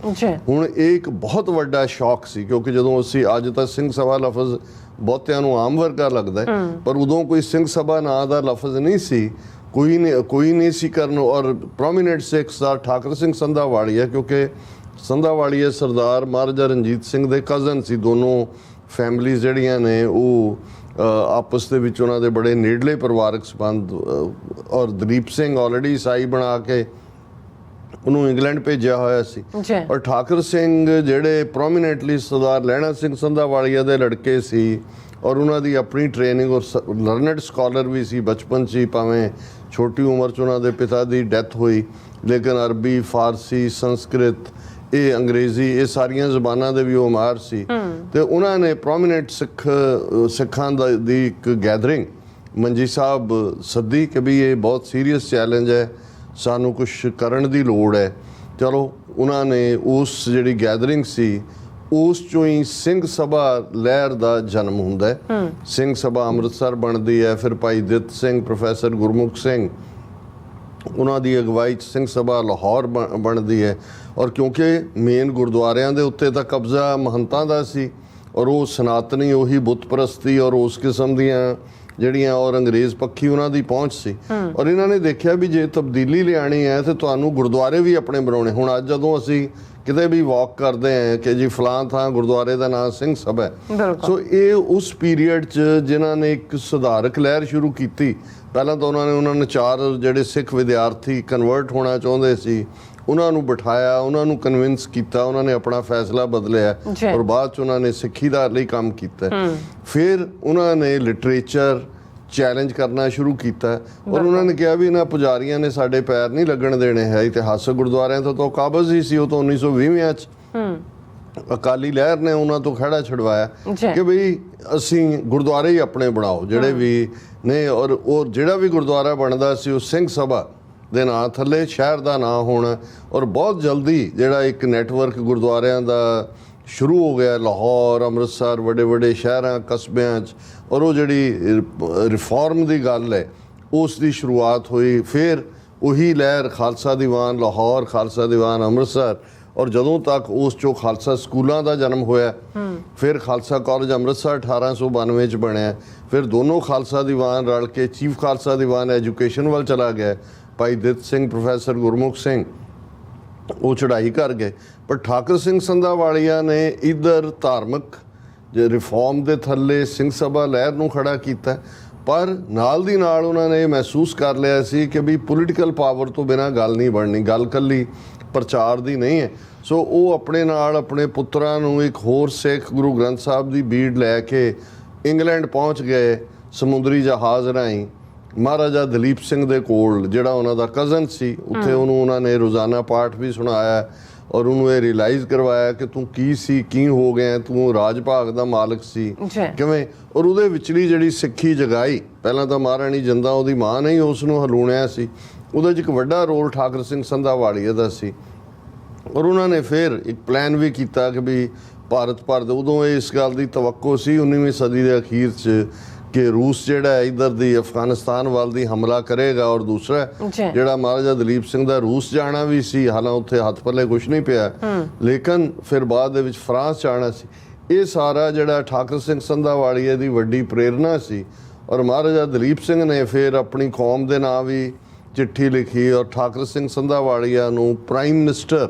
ਹੁਣ ਇਹ ਇੱਕ ਬਹੁਤ ਵੱਡਾ ਸ਼ੌਕ ਸੀ ਕਿਉਂਕਿ ਜਦੋਂ ਅਸੀਂ, ਅੱਜ ਤਾਂ ਸਿੰਘ ਸਭਾ ਲਫ਼ਜ਼ ਬਹੁਤਿਆਂ ਨੂੰ ਆਮ ਵਰਗਾ ਲੱਗਦਾ ਪਰ ਉਦੋਂ ਕੋਈ ਸਿੰਘ ਸਭਾ ਨਾਂ ਦਾ ਲਫ਼ਜ਼ ਨਹੀਂ ਸੀ, ਕੋਈ ਨਹੀਂ ਸੀ ਕਰਨ। ਔਰ ਪ੍ਰੋਮੀਨੈਂਟ ਸਿੱਖ ਸਰਦਾਰ ਠਾਕਰ ਸਿੰਘ ਸੰਧਾਵਾਲੀਆ, ਕਿਉਂਕਿ ਸੰਧਾਵਾਲੀਆ ਸਰਦਾਰ ਮਹਾਰਾਜਾ ਰਣਜੀਤ ਸਿੰਘ ਦੇ ਕਜ਼ਨ ਸੀ। ਦੋਨੋਂ ਫੈਮਲੀਜ਼ ਜਿਹੜੀਆਂ ਨੇ ਉਹ ਆਪਸ ਦੇ ਵਿੱਚ ਉਹਨਾਂ ਦੇ ਬੜੇ ਨੇੜਲੇ ਪਰਿਵਾਰਕ ਸੰਬੰਧ। ਔਰ ਦਲੀਪ ਸਿੰਘ ਆਲਰੇਡੀ ਈਸਾਈ ਬਣਾ ਕੇ ਉਹਨੂੰ ਇੰਗਲੈਂਡ ਭੇਜਿਆ ਹੋਇਆ ਸੀ। ਔਰ ਠਾਕਰ ਸਿੰਘ ਜਿਹੜੇ ਪ੍ਰੋਮੀਨੈਂਟਲੀ ਸਰਦਾਰ ਲਹਿਣਾ ਸਿੰਘ ਸੰਧਾਵਾਲੀਆ ਦੇ ਲੜਕੇ ਸੀ ਔਰ ਉਹਨਾਂ ਦੀ ਆਪਣੀ ਟ੍ਰੇਨਿੰਗ, ਔਰ ਲਰਨਡ ਸਕਾਲਰ ਵੀ ਸੀ ਬਚਪਨ 'ਚ ਹੀ, ਭਾਵੇਂ ਛੋਟੀ ਉਮਰ 'ਚ ਉਹਨਾਂ ਦੇ ਪਿਤਾ ਦੀ ਡੈਥ ਹੋਈ, ਲੇਕਿਨ ਅਰਬੀ, ਫਾਰਸੀ, ਸੰਸਕ੍ਰਿਤ, ਇਹ ਅੰਗਰੇਜ਼ੀ, ਇਹ ਸਾਰੀਆਂ ਜ਼ਬਾਨਾਂ ਦੇ ਵੀ ਉਹ ਮਾਹਰ ਸੀ। ਤੇ ਉਹਨਾਂ ਨੇ ਪ੍ਰੋਮੀਨੈਂਟ ਸਿੱਖਾਂ ਦੀ ਇੱਕ ਗੈਦਰਿੰਗ ਮੰਜੀ ਸਾਹਿਬ ਸੱਦੀ ਕਿ ਵੀ ਇਹ ਬਹੁਤ ਸੀਰੀਅਸ ਚੈਲੰਜ ਹੈ, ਸਾਨੂੰ ਕੁਛ ਕਰਨ ਦੀ ਲੋੜ ਹੈ। ਚਲੋ ਉਹਨਾਂ ਨੇ ਉਸ ਜਿਹੜੀ ਗੈਦਰਿੰਗ ਸੀ ਉਸ ਚੋਂ ਹੀ ਸਿੰਘ ਸਭਾ ਲਹਿਰ ਦਾ ਜਨਮ ਹੁੰਦਾ ਹੈ। ਸਿੰਘ ਸਭਾ ਅੰਮ੍ਰਿਤਸਰ ਬਣਦੀ ਹੈ, ਫਿਰ ਭਾਈ ਦਿੱਤ ਸਿੰਘ, ਪ੍ਰੋਫੈਸਰ ਗੁਰਮੁਖ ਸਿੰਘ, ਉਹਨਾਂ ਦੀ ਅਗਵਾਈ 'ਚ ਸਿੰਘ ਸਭਾ ਲਾਹੌਰ ਬਣਦੀ ਹੈ। ਔਰ ਕਿਉਂਕਿ ਮੇਨ ਗੁਰਦੁਆਰਿਆਂ ਦੇ ਉੱਤੇ ਤਾਂ ਕਬਜ਼ਾ ਮਹੰਤਾਂ ਦਾ ਸੀ ਔਰ ਉਹ ਸਨਾਤਨੀ, ਉਹੀ ਬੁੱਤ ਪ੍ਰਸਤੀ ਔਰ ਉਸ ਕਿਸਮ ਦੀਆਂ ਜਿਹੜੀਆਂ ਔਰ ਅੰਗਰੇਜ਼ ਪੱਖੀ ਉਹਨਾਂ ਦੀ ਪਹੁੰਚ ਸੀ। ਔਰ ਇਹਨਾਂ ਨੇ ਦੇਖਿਆ ਵੀ ਜੇ ਤਬਦੀਲੀ ਲਿਆਣੀ ਹੈ ਤੇ ਤੁਹਾਨੂੰ ਗੁਰਦੁਆਰੇ ਵੀ ਆਪਣੇ ਬਣਾਉਣੇ। ਹੁਣ ਅੱਜ ਜਦੋਂ ਅਸੀਂ ਕਿਤੇ ਵੀ ਵਾਕ ਕਰਦੇ ਆ ਕਿ ਜੀ ਫਲਾਂ ਥਾਂ ਗੁਰਦੁਆਰੇ ਦਾ ਨਾਮ ਸਿੰਘ ਸਭਾ ਹੈ। ਬਿਲਕੁਲ। ਸੋ ਇਹ ਉਸ ਪੀਰੀਅਡ 'ਚ ਜਿਨ੍ਹਾਂ ਨੇ ਇੱਕ ਸੁਧਾਰਕ ਲਹਿਰ ਸ਼ੁਰੂ ਕੀਤੀ, ਪਹਿਲਾਂ ਤਾਂ ਉਹਨਾਂ ਨੇ 4 ਜਿਹੜੇ ਸਿੱਖ ਵਿਦਿਆਰਥੀ ਕਨਵਰਟ ਹੋਣਾ ਚਾਹੁੰਦੇ ਸੀ ਉਹਨਾਂ ਨੂੰ ਬਿਠਾਇਆ, ਉਹਨਾਂ ਨੂੰ ਕਨਵਿੰਸ ਕੀਤਾ, ਉਹਨਾਂ ਨੇ ਆਪਣਾ ਫੈਸਲਾ ਬਦਲਿਆ ਔਰ ਬਾਅਦ 'ਚ ਉਹਨਾਂ ਨੇ ਸਿੱਖੀ ਦਾ ਲਈ ਕੰਮ ਕੀਤਾ। ਫਿਰ ਉਹਨਾਂ ਨੇ ਲਿਟਰੇਚਰ ਚੈਲੰਜ ਕਰਨਾ ਸ਼ੁਰੂ ਕੀਤਾ ਔਰ ਉਹਨਾਂ ਨੇ ਕਿਹਾ ਵੀ ਇਹਨਾਂ ਪੁਜਾਰੀਆਂ ਨੇ ਸਾਡੇ ਪੈਰ ਨਹੀਂ ਲੱਗਣ ਦੇਣੇ ਹੈ। ਇਤਿਹਾਸਕ ਗੁਰਦੁਆਰਿਆਂ ਤੋਂ ਤਾਂ ਕਾਬਜ਼ ਹੀ ਸੀ ਉਹ ਤਾਂ 1920 'ਚ ਅਕਾਲੀ ਲਹਿਰ ਨੇ ਉਹਨਾਂ ਤੋਂ ਖਹਿੜਾ ਛਡਵਾਇਆ ਕਿ ਬਈ ਅਸੀਂ ਗੁਰਦੁਆਰੇ ਹੀ ਆਪਣੇ ਬਣਾਓ ਜਿਹੜੇ ਵੀ ਨੇ, ਔਰ ਜਿਹੜਾ ਵੀ ਗੁਰਦੁਆਰਾ ਬਣਦਾ ਸੀ ਉਹ ਸਿੰਘ ਸਭਾ ਦੇ ਨਾਂ ਥੱਲੇ ਸ਼ਹਿਰ ਦਾ ਨਾਂ ਹੋਣਾ। ਔਰ ਬਹੁਤ ਜਲਦੀ ਜਿਹੜਾ ਇੱਕ ਨੈਟਵਰਕ ਗੁਰਦੁਆਰਿਆਂ ਦਾ ਸ਼ੁਰੂ ਹੋ ਗਿਆ ਲਾਹੌਰ, ਅੰਮ੍ਰਿਤਸਰ, ਵੱਡੇ ਵੱਡੇ ਸ਼ਹਿਰਾਂ ਕਸਬਿਆਂ 'ਚ, ਔਰ ਉਹ ਜਿਹੜੀ ਰਿਫਾਰਮ ਦੀ ਗੱਲ ਹੈ ਉਸ ਦੀ ਸ਼ੁਰੂਆਤ ਹੋਈ। ਫਿਰ ਉਹੀ ਲਹਿਰ ਖਾਲਸਾ ਦੀਵਾਨ ਲਾਹੌਰ, ਖਾਲਸਾ ਦੀਵਾਨ ਅੰਮ੍ਰਿਤਸਰ, ਔਰ ਜਦੋਂ ਤੱਕ ਉਸ 'ਚੋਂ ਖਾਲਸਾ ਸਕੂਲਾਂ ਦਾ ਜਨਮ ਹੋਇਆ। ਫਿਰ ਖਾਲਸਾ ਕਾਲਜ ਅੰਮ੍ਰਿਤਸਰ 1892 'ਚ ਬਣਿਆ। ਫਿਰ ਦੋਨੋਂ ਖਾਲਸਾ ਦੀਵਾਨ ਰਲ ਕੇ ਚੀਫ ਖਾਲਸਾ ਦੀਵਾਨ ਐਜੂਕੇਸ਼ਨ ਵੱਲ ਚਲਾ ਗਿਆ। ਭਾਈ ਦਿੱਤ ਸਿੰਘ, ਪ੍ਰੋਫੈਸਰ ਗੁਰਮੁਖ ਸਿੰਘ ਉਹ ਚੜ੍ਹਾਈ ਕਰ ਗਏ, ਪਰ ਠਾਕਰ ਸਿੰਘ ਸੰਧਾਵਾਲੀਆ ਨੇ ਇੱਧਰ ਧਾਰਮਿਕ ਰਿਫਾਰਮ ਦੇ ਥੱਲੇ ਸਿੰਘ ਸਭਾ ਲਹਿਰ ਨੂੰ ਖੜਾ ਕੀਤਾ। ਪਰ ਨਾਲ ਦੀ ਨਾਲ ਉਹਨਾਂ ਨੇ ਮਹਿਸੂਸ ਕਰ ਲਿਆ ਸੀ ਕਿ ਵੀ ਪੋਲੀਟੀਕਲ ਪਾਵਰ ਤੋਂ ਬਿਨਾਂ ਗੱਲ ਨਹੀਂ ਬਣਨੀ, ਗੱਲ ਕੱਲੀ ਪ੍ਰਚਾਰ ਦੀ ਨਹੀਂ ਹੈ। ਸੋ ਉਹ ਆਪਣੇ ਨਾਲ ਆਪਣੇ ਪੁੱਤਰਾਂ ਨੂੰ ਇੱਕ ਹੋਰ ਸਿੱਖ ਗੁਰੂ ਗ੍ਰੰਥ ਸਾਹਿਬ ਦੀ ਬੀੜ ਲੈ ਕੇ ਇੰਗਲੈਂਡ ਪਹੁੰਚ ਗਏ ਸਮੁੰਦਰੀ ਜਹਾਜ਼ ਰਾਹੀਂ। ਮਹਾਰਾਜਾ ਦਲੀਪ ਸਿੰਘ ਦੇ ਕੋਲ ਜਿਹੜਾ ਉਹਨਾਂ ਦਾ ਕਜ਼ਨ ਸੀ, ਉੱਥੇ ਉਹਨੂੰ ਉਹਨਾਂ ਨੇ ਰੋਜ਼ਾਨਾ ਪਾਠ ਵੀ ਸੁਣਾਇਆ ਔਰ ਉਹਨੂੰ ਇਹ ਰਿਅਲਾਈਜ਼ ਕਰਵਾਇਆ ਕਿ ਤੂੰ ਕੀ ਸੀ, ਕੀ ਹੋ ਗਿਆ, ਤੂੰ ਰਾਜ ਭਾਗ ਦਾ ਮਾਲਕ ਸੀ ਕਿਵੇਂ। ਔਰ ਉਹਦੇ ਵਿਚਲੀ ਜਿਹੜੀ ਸਿੱਖੀ ਜਗਾਈ, ਪਹਿਲਾਂ ਤਾਂ ਮਹਾਰਾਣੀ ਜਿੰਦਾਂ ਉਹਦੀ ਮਾਂ ਨੇ ਉਸ ਨੂੰ ਹਲੂਣਿਆ ਸੀ, ਉਹਦੇ 'ਚ ਇੱਕ ਵੱਡਾ ਰੋਲ ਠਾਕਰ ਸਿੰਘ ਸੰਧਾਵਾਲੀਆ ਦਾ ਸੀ। ਔਰ ਉਹਨਾਂ ਨੇ ਫਿਰ ਇੱਕ ਪਲਾਨ ਵੀ ਕੀਤਾ ਕਿ ਵੀ ਭਾਰਤ ਭਰ ਦੇ, ਉਦੋਂ ਇਸ ਗੱਲ ਦੀ ਤਵੱਕੋ ਸੀ 19ਵੀਂ ਸਦੀ ਦੇ ਅਖੀਰ 'ਚ ਕਿ ਰੂਸ ਜਿਹੜਾ ਹੈ ਇੱਧਰ ਦੀ ਅਫਗਾਨਿਸਤਾਨ ਵੱਲ ਦੀ ਹਮਲਾ ਕਰੇਗਾ, ਔਰ ਦੂਸਰਾ ਜਿਹੜਾ ਮਹਾਰਾਜਾ ਦਲੀਪ ਸਿੰਘ ਦਾ ਰੂਸ ਜਾਣਾ ਵੀ ਸੀ, ਹਾਲਾਂ ਉੱਥੇ ਹੱਥ ਪੱਲੇ ਕੁਛ ਨਹੀਂ ਪਿਆ, ਲੇਕਿਨ ਫਿਰ ਬਾਅਦ ਦੇ ਵਿੱਚ ਫਰਾਂਸ ਜਾਣਾ ਸੀ। ਇਹ ਸਾਰਾ ਜਿਹੜਾ ਠਾਕਰ ਸਿੰਘ ਸੰਧਾਵਾਲੀਆ ਦੀ ਵੱਡੀ ਪ੍ਰੇਰਨਾ ਸੀ। ਔਰ ਮਹਾਰਾਜਾ ਦਲੀਪ ਸਿੰਘ ਨੇ ਫਿਰ ਆਪਣੀ ਕੌਮ ਦੇ ਨਾਂ ਵੀ ਚਿੱਠੀ ਲਿਖੀ ਔਰ ਠਾਕਰ ਸਿੰਘ ਸੰਧਾਵਾਲੀਆ ਨੂੰ ਪ੍ਰਾਈਮ ਮਿਨਿਸਟਰ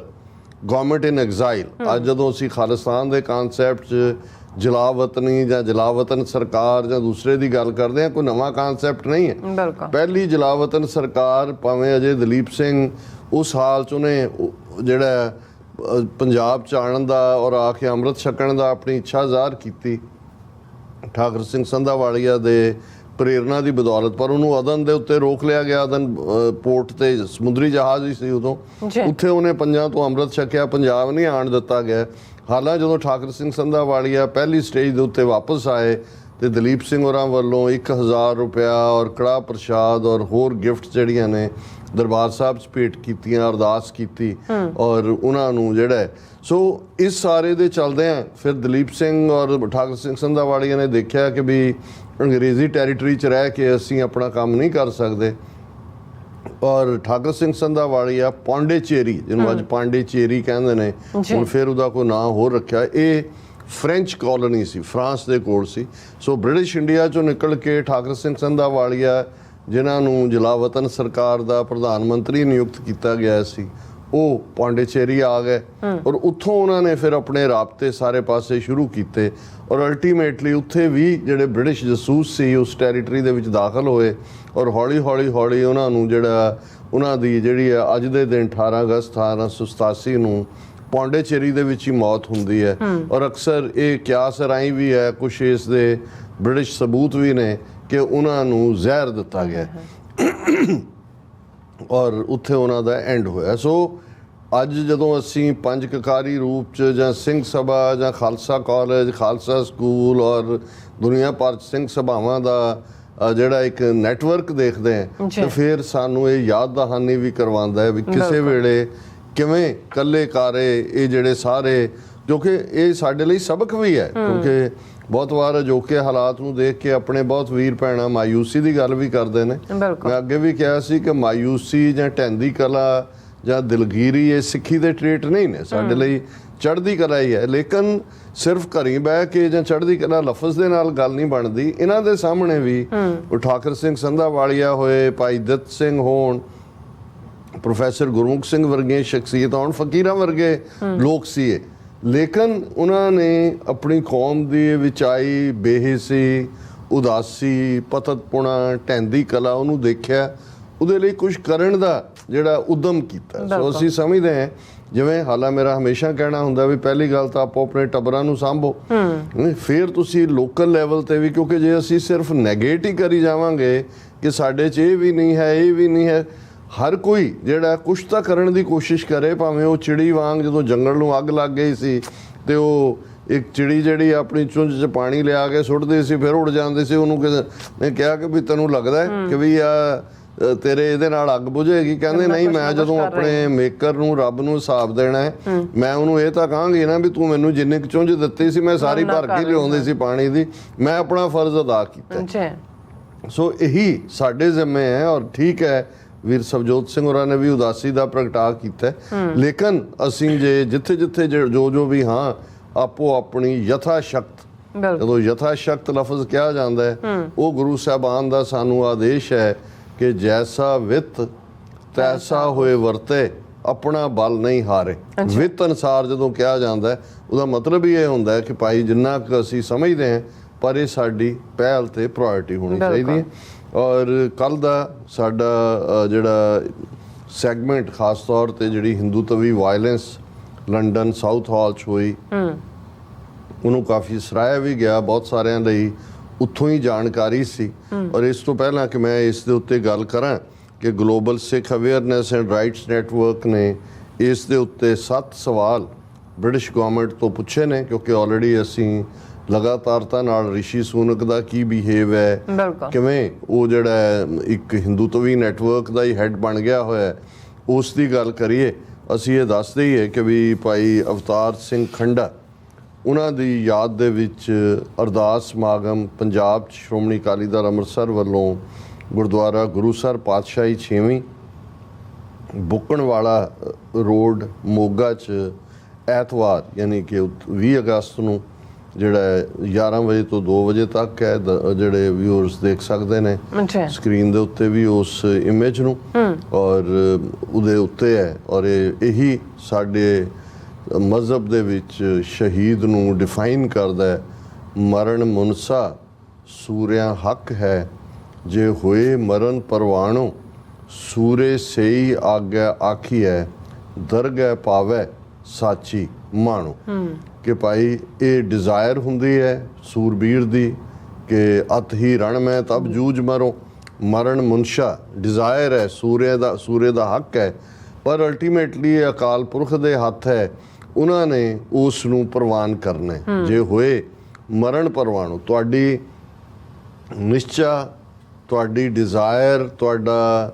ਗਵਰਨਮੈਂਟ ਇਨ ਐਗਜ਼ਾਈਲ, ਅੱਜ ਜਦੋਂ ਅਸੀਂ ਖਾਲਿਸਤਾਨ ਦੇ ਕਾਨਸੈਪਟ 'ਚ ਜਲਾਵਤਨੀ ਜਾਂ ਜਲਾਵਤਨ ਸਰਕਾਰ ਜਾਂ ਦੂਸਰੇ ਦੀ ਗੱਲ ਕਰਦੇ ਹਾਂ, ਕੋਈ ਨਵਾਂ ਕਾਨਸੈਪਟ ਨਹੀਂ ਹੈ। ਪਹਿਲੀ ਜਲਾਵਤਨ ਸਰਕਾਰ ਭਾਵੇਂ ਅਜੇ ਦਲੀਪ ਸਿੰਘ ਉਸ ਹਾਲ 'ਚ ਉਹਨੇ ਜਿਹੜਾ ਪੰਜਾਬ 'ਚ ਆਉਣ ਦਾ ਔਰ ਆ ਕੇ ਅੰਮ੍ਰਿਤ ਛਕਣ ਦਾ ਆਪਣੀ ਇੱਛਾ ਜ਼ਾਹਰ ਕੀਤੀ ਠਾਕਰ ਸਿੰਘ ਸੰਧਾਵਾਲੀਆ ਦੇ ਪ੍ਰੇਰਨਾ ਦੀ ਬਦੌਲਤ, ਪਰ ਉਹਨੂੰ ਅਦਨ ਦੇ ਉੱਤੇ ਰੋਕ ਲਿਆ ਗਿਆ। ਅਦਨ ਪੋਰਟ ਤੇ ਸਮੁੰਦਰੀ ਜਹਾਜ਼ ਹੀ ਸੀ ਉਦੋਂ, ਉੱਥੇ ਉਹਨੇ ਪੰਜਾਂ ਤੋਂ ਅੰਮ੍ਰਿਤ ਛਕਿਆ, ਪੰਜਾਬ ਨਹੀਂ ਆਉਣ ਦਿੱਤਾ ਗਿਆ। ਹਾਲਾਂ ਜਦੋਂ ਠਾਕਰ ਸਿੰਘ ਸੰਧਾਵਾਲੀਆ ਪਹਿਲੀ ਸਟੇਜ ਦੇ ਉੱਤੇ ਵਾਪਸ ਆਏ ਤੇ ਦਲੀਪ ਸਿੰਘ ਹੋਰਾਂ ਵੱਲੋਂ 1000 ਰੁਪਇਆ ਔਰ ਕੜਾਹ ਪ੍ਰਸ਼ਾਦ ਔਰ ਹੋਰ ਗਿਫਟ ਜਿਹੜੀਆਂ ਨੇ ਦਰਬਾਰ ਸਾਹਿਬ 'ਚ ਭੇਟ ਕੀਤੀਆਂ, ਅਰਦਾਸ ਕੀਤੀ ਔਰ ਉਹਨਾਂ ਨੂੰ ਜਿਹੜਾ ਸੋ ਇਸ ਸਾਰੇ ਦੇ ਚੱਲਦਿਆਂ ਫਿਰ ਦਲੀਪ ਸਿੰਘ ਔਰ ਠਾਕਰ ਸਿੰਘ ਸੰਧਾਵਾਲੀਆ ਨੇ ਦੇਖਿਆ ਕਿ ਵੀ ਅੰਗਰੇਜ਼ੀ ਟੈਰੀਟਰੀ 'ਚ ਰਹਿ ਕੇ ਅਸੀਂ ਆਪਣਾ ਕੰਮ ਨਹੀਂ ਕਰ ਸਕਦੇ। ਔਰ ਠਾਕਰ ਸਿੰਘ ਸੰਧਾਵਾਲੀਆ ਪੌਂਡੇਚੇਰੀ, ਜਿਹਨੂੰ ਅੱਜ ਪਾਂਡੇਚੇਰੀ ਕਹਿੰਦੇ ਨੇ, ਹੁਣ ਫਿਰ ਉਹਦਾ ਕੋਈ ਨਾਂ ਹੋਰ ਰੱਖਿਆ, ਇਹ ਫ੍ਰੈਂਚ ਕਾਲੋਨੀ ਸੀ, ਫਰਾਂਸ ਦੇ ਕੋਲ ਸੀ। ਸੋ ਬ੍ਰਿਟਿਸ਼ ਇੰਡੀਆ 'ਚੋਂ ਨਿਕਲ ਕੇ ਠਾਕਰ ਸਿੰਘ ਸੰਧਾਵਾਲੀਆ ਜਿਨ੍ਹਾਂ ਨੂੰ ਜਲਾਵਤਨ ਸਰਕਾਰ ਦਾ ਪ੍ਰਧਾਨ ਮੰਤਰੀ ਨਿਯੁਕਤ ਕੀਤਾ ਗਿਆ ਸੀ, ਉਹ ਪੌਂਡੇਚੇਰੀ ਆ ਗਏ ਔਰ ਉੱਥੋਂ ਉਹਨਾਂ ਨੇ ਫਿਰ ਆਪਣੇ ਰਾਬਤੇ ਸਾਰੇ ਪਾਸੇ ਸ਼ੁਰੂ ਕੀਤੇ ਔਰ ਅਲਟੀਮੇਟਲੀ ਉੱਥੇ ਵੀ ਜਿਹੜੇ ਬ੍ਰਿਟਿਸ਼ ਜਸੂਸ ਸੀ ਉਸ ਟੈਰੀਟਰੀ ਦੇ ਵਿੱਚ ਦਾਖਲ ਹੋਏ ਔਰ ਹੌਲੀ ਉਹਨਾਂ ਨੂੰ ਜਿਹੜਾ ਉਹਨਾਂ ਦੀ ਜਿਹੜੀ ਅੱਜ ਦੇ ਦਿਨ 18 ਅਗਸਤ 1887 ਨੂੰ ਪੌਂਡੇਚੇਰੀ ਦੇ ਵਿੱਚ ਹੀ ਮੌਤ ਹੁੰਦੀ ਹੈ। ਔਰ ਅਕਸਰ ਇਹ ਕਿਆਸ ਰਾਹੀਂ ਵੀ ਹੈ, ਕੁਛ ਇਸ ਦੇ ਬ੍ਰਿਟਿਸ਼ ਸਬੂਤ ਵੀ ਨੇ ਕਿ ਉਹਨਾਂ ਨੂੰ ਜ਼ਹਿਰ ਦਿੱਤਾ ਗਿਆ ਔਰ ਉੱਥੇ ਉਹਨਾਂ ਦਾ ਐਂਡ ਹੋਇਆ। ਸੋ ਅੱਜ ਜਦੋਂ ਅਸੀਂ ਪੰਜ ਕਕਾਰੀ ਰੂਪ 'ਚ ਜਾਂ ਸਿੰਘ ਸਭਾ ਜਾਂ ਖਾਲਸਾ ਕਾਲਜ, ਖਾਲਸਾ ਸਕੂਲ ਔਰ ਦੁਨੀਆ ਭਰ 'ਚ ਸਿੰਘ ਸਭਾਵਾਂ ਦਾ ਜਿਹੜਾ ਇੱਕ ਨੈਟਵਰਕ ਦੇਖਦੇ ਹਾਂ ਤਾਂ ਫਿਰ ਸਾਨੂੰ ਇਹ ਯਾਦ ਦਹਾਨੀ ਵੀ ਕਰਵਾਉਂਦਾ ਹੈ ਵੀ ਕਿਸੇ ਵੇਲੇ ਕਿਵੇਂ ਇਕੱਲੇ ਕਾਰੇ ਇਹ ਜਿਹੜੇ ਸਾਰੇ, ਜੋ ਕਿ ਇਹ ਸਾਡੇ ਲਈ ਸਬਕ ਵੀ ਹੈ ਕਿਉਂਕਿ ਬਹੁਤ ਵਾਰ ਅਜੋਕੇ ਹਾਲਾਤ ਨੂੰ ਦੇਖ ਕੇ ਆਪਣੇ ਬਹੁਤ ਵੀਰ ਭੈਣਾਂ ਮਾਯੂਸੀ ਦੀ ਗੱਲ ਵੀ ਕਰਦੇ ਨੇ। ਮੈਂ ਅੱਗੇ ਵੀ ਕਿਹਾ ਸੀ ਕਿ ਮਾਯੂਸੀ ਜਾਂ ਢਹਿੰਦੀ ਕਲਾ ਜਾਂ ਦਿਲਗੀਰੀ ਇਹ ਸਿੱਖੀ ਦੇ ਟ੍ਰੇਟ ਨਹੀਂ ਨੇ, ਸਾਡੇ ਲਈ ਚੜ੍ਹਦੀ ਕਲਾ ਹੀ ਹੈ। ਲੇਕਿਨ ਸਿਰਫ ਘਰੀ ਬਹਿ ਕੇ ਜਾਂ ਚੜ੍ਹਦੀ ਕਲਾ ਲਫ਼ਜ਼ ਦੇ ਨਾਲ ਗੱਲ ਨਹੀਂ ਬਣਦੀ। ਇਹਨਾਂ ਦੇ ਸਾਹਮਣੇ ਵੀ ਉਹ ਠਾਕਰ ਸਿੰਘ ਸੰਧਾਵਾਲੀਆ ਹੋਏ, ਭਾਈ ਦਿੱਤ ਸਿੰਘ ਹੋਣ, ਪ੍ਰੋਫੈਸਰ ਗੁਰਮੁਖ ਸਿੰਘ ਵਰਗੀਆਂ ਸ਼ਖਸੀਅਤਾਂ ਹੁਣ ਫਕੀਰਾਂ ਵਰਗੇ ਲੋਕ ਸੀ ਇਹ, ਲੇਕਿਨ ਉਹਨਾਂ ਨੇ ਆਪਣੀ ਕੌਮ ਦੀ ਵਿਚਾਈ, ਬੇਹਿੱਸੀ, ਉਦਾਸੀ, ਪਤਤਪੁਣਾ, ਢਹਿੰਦੀ ਕਲਾ ਉਹਨੂੰ ਦੇਖਿਆ, ਉਹਦੇ ਲਈ ਕੁਝ ਕਰਨ ਦਾ ਜਿਹੜਾ ਉਦਮ ਕੀਤਾ। ਸੋ ਅਸੀਂ ਸਮਝਦੇ ਹਾਂ, ਜਿਵੇਂ ਹਾਲਾ ਮੇਰਾ ਹਮੇਸ਼ਾ ਕਹਿਣਾ ਹੁੰਦਾ ਵੀ ਪਹਿਲੀ ਗੱਲ ਤਾਂ ਆਪੋ ਆਪਣੇ ਟੱਬਰਾਂ ਨੂੰ ਸਾਂਭੋ, ਫਿਰ ਤੁਸੀਂ ਲੋਕਲ ਲੈਵਲ ਤੇ ਵੀ, ਕਿਉਂਕਿ ਜੇ ਅਸੀਂ ਸਿਰਫ ਨੈਗੇਟ ਹੀ ਕਰੀ ਜਾਵਾਂਗੇ ਕਿ ਸਾਡੇ 'ਚ ਇਹ ਵੀ ਨਹੀਂ ਹੈ, ਇਹ ਵੀ ਨਹੀਂ ਹੈ, ਹਰ ਕੋਈ ਜਿਹੜਾ ਕੁਛ ਤਾਂ ਕਰਨ ਦੀ ਕੋਸ਼ਿਸ਼ ਕਰੇ, ਭਾਵੇਂ ਉਹ ਚਿੜੀ ਵਾਂਗ ਜਦੋਂ ਜੰਗਲ ਨੂੰ ਅੱਗ ਲੱਗ ਗਈ ਸੀ ਤੇ ਉਹ ਇੱਕ ਚਿੜੀ ਜਿਹੜੀ ਆਪਣੀ ਚੁੰਝ 'ਚ ਪਾਣੀ ਲਿਆ ਕੇ ਸੁੱਟਦੀ ਸੀ, ਫਿਰ ਉੱਡ ਜਾਂਦੀ ਸੀ, ਉਹਨੂੰ ਕਿਸੇ ਨੇ ਕਿਹਾ ਕਿ ਵੀ ਤੈਨੂੰ ਲੱਗਦਾ ਕਿ ਵੀ ਆ ਤੇਰੇ ਇਹਦੇ ਨਾਲ ਅੱਗ ਬੁਝੇਗੀ? ਕਹਿੰਦੇ ਨਹੀਂ, ਮੈਂ ਜਦੋਂ ਆਪਣੇ ਮੇਕਰ ਨੂੰ, ਰੱਬ ਨੂੰ ਹਿਸਾਬ ਦੇਣਾ ਹੈ, ਮੈਂ ਉਹਨੂੰ ਇਹ ਤਾਂ ਕਹਾਂਗੀ ਨਾ ਵੀ ਤੂੰ ਮੈਨੂੰ ਜਿੰਨੀ ਕੁ ਚੁੰਝ ਦਿੱਤੀ ਸੀ ਮੈਂ ਸਾਰੀ ਭਰ ਕੇ ਲਿਆਉਂਦੀ ਸੀ ਪਾਣੀ ਦੀ, ਮੈਂ ਆਪਣਾ ਫਰਜ਼ ਅਦਾ ਕੀਤਾ। ਸੋ ਇਹੀ ਸਾਡੇ ਜ਼ਿੰਮੇ ਹੈ। ਔਰ ਠੀਕ ਹੈ, ਵੀਰ ਸਵਜੋਤ ਸਿੰਘ ਹੋਰਾਂ ਨੇ ਵੀ ਉਦਾਸੀ ਦਾ ਪ੍ਰਗਟਾ ਕੀਤਾ, ਲੇਕਿਨ ਅਸੀਂ ਜੇ ਜਿੱਥੇ ਜਿੱਥੇ ਜੋ ਵੀ ਹਾਂ ਆਪੋ ਆਪਣੀ ਯਥਾ ਸ਼ਕਤ, ਜਦੋਂ ਯਥਾ ਸ਼ਕਤ ਲਫ਼ਜ਼ ਕਿਹਾ ਜਾਂਦਾ ਹੈ, ਉਹ ਗੁਰੂ ਸਾਹਿਬਾਨ ਦਾ ਸਾਨੂੰ ਆਦੇਸ਼ ਹੈ ਕਿ ਜੈਸਾ ਵਿੱਤ ਤੈਸਾ ਹੋਏ ਵਰਤੇ, ਆਪਣਾ ਬਲ ਨਹੀਂ ਹਾਰੇ। ਵਿੱਤ ਅਨੁਸਾਰ ਜਦੋਂ ਕਿਹਾ ਜਾਂਦਾ ਉਹਦਾ ਮਤਲਬ ਹੀ ਇਹ ਹੁੰਦਾ ਹੈ ਕਿ ਭਾਈ ਜਿੰਨਾ ਕੁ ਅਸੀਂ ਸਮਝਦੇ ਹਾਂ, ਪਰ ਇਹ ਸਾਡੀ ਪਹਿਲ ਤੇ ਪ੍ਰਾਇੋਰਟੀ ਹੋਣੀ ਚਾਹੀਦੀ ਹੈ। ਔਰ ਕੱਲ ਦਾ ਸਾਡਾ ਜਿਹੜਾ ਸੈਗਮੈਂਟ ਖਾਸ ਤੌਰ ਤੇ ਜਿਹੜੀ ਹਿੰਦੂਤਵੀ ਵਾਇਲੈਂਸ ਲੰਡਨ ਸਾਊਥ ਹਾਲ 'ਚ ਹੋਈ, ਉਹਨੂੰ ਕਾਫੀ ਸਰਾਹਿਆ ਵੀ ਗਿਆ, ਬਹੁਤ ਸਾਰਿਆਂ ਲਈ ਉੱਥੋਂ ਹੀ ਜਾਣਕਾਰੀ ਸੀ। ਔਰ ਇਸ ਤੋਂ ਪਹਿਲਾਂ ਕਿ ਮੈਂ ਇਸ ਦੇ ਉੱਤੇ ਗੱਲ ਕਰਾਂ ਕਿ global Sikh awareness and rights network ਨੇ ਇਸ ਦੇ ਉੱਤੇ 7 ਸਵਾਲ ਬ੍ਰਿਟਿਸ਼ ਗਵਰਨਮੈਂਟ ਤੋਂ ਪੁੱਛੇ ਨੇ, ਕਿਉਂਕਿ ਆਲਰੇਡੀ ਅਸੀਂ ਲਗਾਤਾਰਤਾ ਨਾਲ ਰਿਸ਼ੀ ਸੂਨਕ ਦਾ ਕੀ ਬਿਹੇਵ ਹੈ, ਕਿਵੇਂ ਉਹ ਜਿਹੜਾ ਇੱਕ ਹਿੰਦੂਤਵੀ ਨੈਟਵਰਕ ਦਾ ਹੀ ਹੈਡ ਬਣ ਗਿਆ ਹੋਇਆ, ਉਸ ਦੀ ਗੱਲ ਕਰੀਏ। ਅਸੀਂ ਇਹ ਦੱਸ ਦਈਏ ਕਿ ਵੀ ਭਾਈ ਅਵਤਾਰ ਸਿੰਘ ਖੰਡਾ, ਉਹਨਾਂ ਦੀ ਯਾਦ ਦੇ ਵਿੱਚ ਅਰਦਾਸ ਸਮਾਗਮ ਪੰਜਾਬ 'ਚ ਸ਼੍ਰੋਮਣੀ ਅਕਾਲੀ ਦਲ ਅੰਮ੍ਰਿਤਸਰ ਵੱਲੋਂ ਗੁਰਦੁਆਰਾ ਗੁਰੂਸਰ ਪਾਤਸ਼ਾਹੀ 6ਵੀਂ ਬੁੱਕਣਵਾਲਾ ਰੋਡ ਮੋਗਾ 'ਚ ਐਤਵਾਰ ਯਾਨੀ ਕਿ 20 ਅਗਸਤ ਨੂੰ ਜਿਹੜਾ 11 ਵਜੇ ਤੋਂ 2 ਵਜੇ ਤੱਕ ਹੈ, ਜਿਹੜੇ ਵਿਊਅਰਸ ਦੇਖ ਸਕਦੇ ਨੇ ਸਕਰੀਨ ਦੇ ਉੱਤੇ ਵੀ ਉਸ ਇਮੇਜ ਨੂੰ, ਔਰ ਉਹਦੇ ਉੱਤੇ ਹੈ। ਔਰ ਇਹੀ ਸਾਡੇ ਮਜ਼ਹਬ ਦੇ ਵਿੱਚ ਸ਼ਹੀਦ ਨੂੰ ਡਿਫਾਈਨ ਕਰਦਾ ਹੈ, ਮਰਨ ਮੁਨਸਾ ਸੂਰਿਆਂ ਹੱਕ ਹੈ, ਜੇ ਹੋਏ ਮਰਨ ਪਰਵਾਣੋ, ਸੂਰੇ ਸਈ ਆਗਿਆ ਆਖੀ ਹੈ, ਦਰਗਹਿ ਪਾਵੈ ਸਾਚੀ ਮਾਣੋ। ਕਿ ਭਾਈ ਇਹ ਡਿਜ਼ਾਇਰ ਹੁੰਦੀ ਹੈ ਸੂਰਬੀਰ ਦੀ ਕਿ ਅਤ ਹੀ ਰਣ ਮੈਂ ਤਬ ਜੂਝ ਮਰੋ, ਮਰਨ ਮੁਨਸ਼ਾ ਡਿਜ਼ਾਇਰ ਹੈ, ਸੂਰੇ ਦਾ ਹੱਕ ਹੈ, ਪਰ ਅਲਟੀਮੇਟਲੀ ਇਹ ਅਕਾਲ ਪੁਰਖ ਦੇ ਹੱਥ ਹੈ, ਉਹਨਾਂ ਨੇ ਉਸ ਨੂੰ ਪ੍ਰਵਾਨ ਕਰਨਾ ਹੈ। ਜੇ ਹੋਏ ਮਰਨ ਪਰਵਾਣੋ, ਤੁਹਾਡੀ ਨਿਸ਼ਚਾ, ਤੁਹਾਡੀ ਡਿਜ਼ਾਇਰ, ਤੁਹਾਡਾ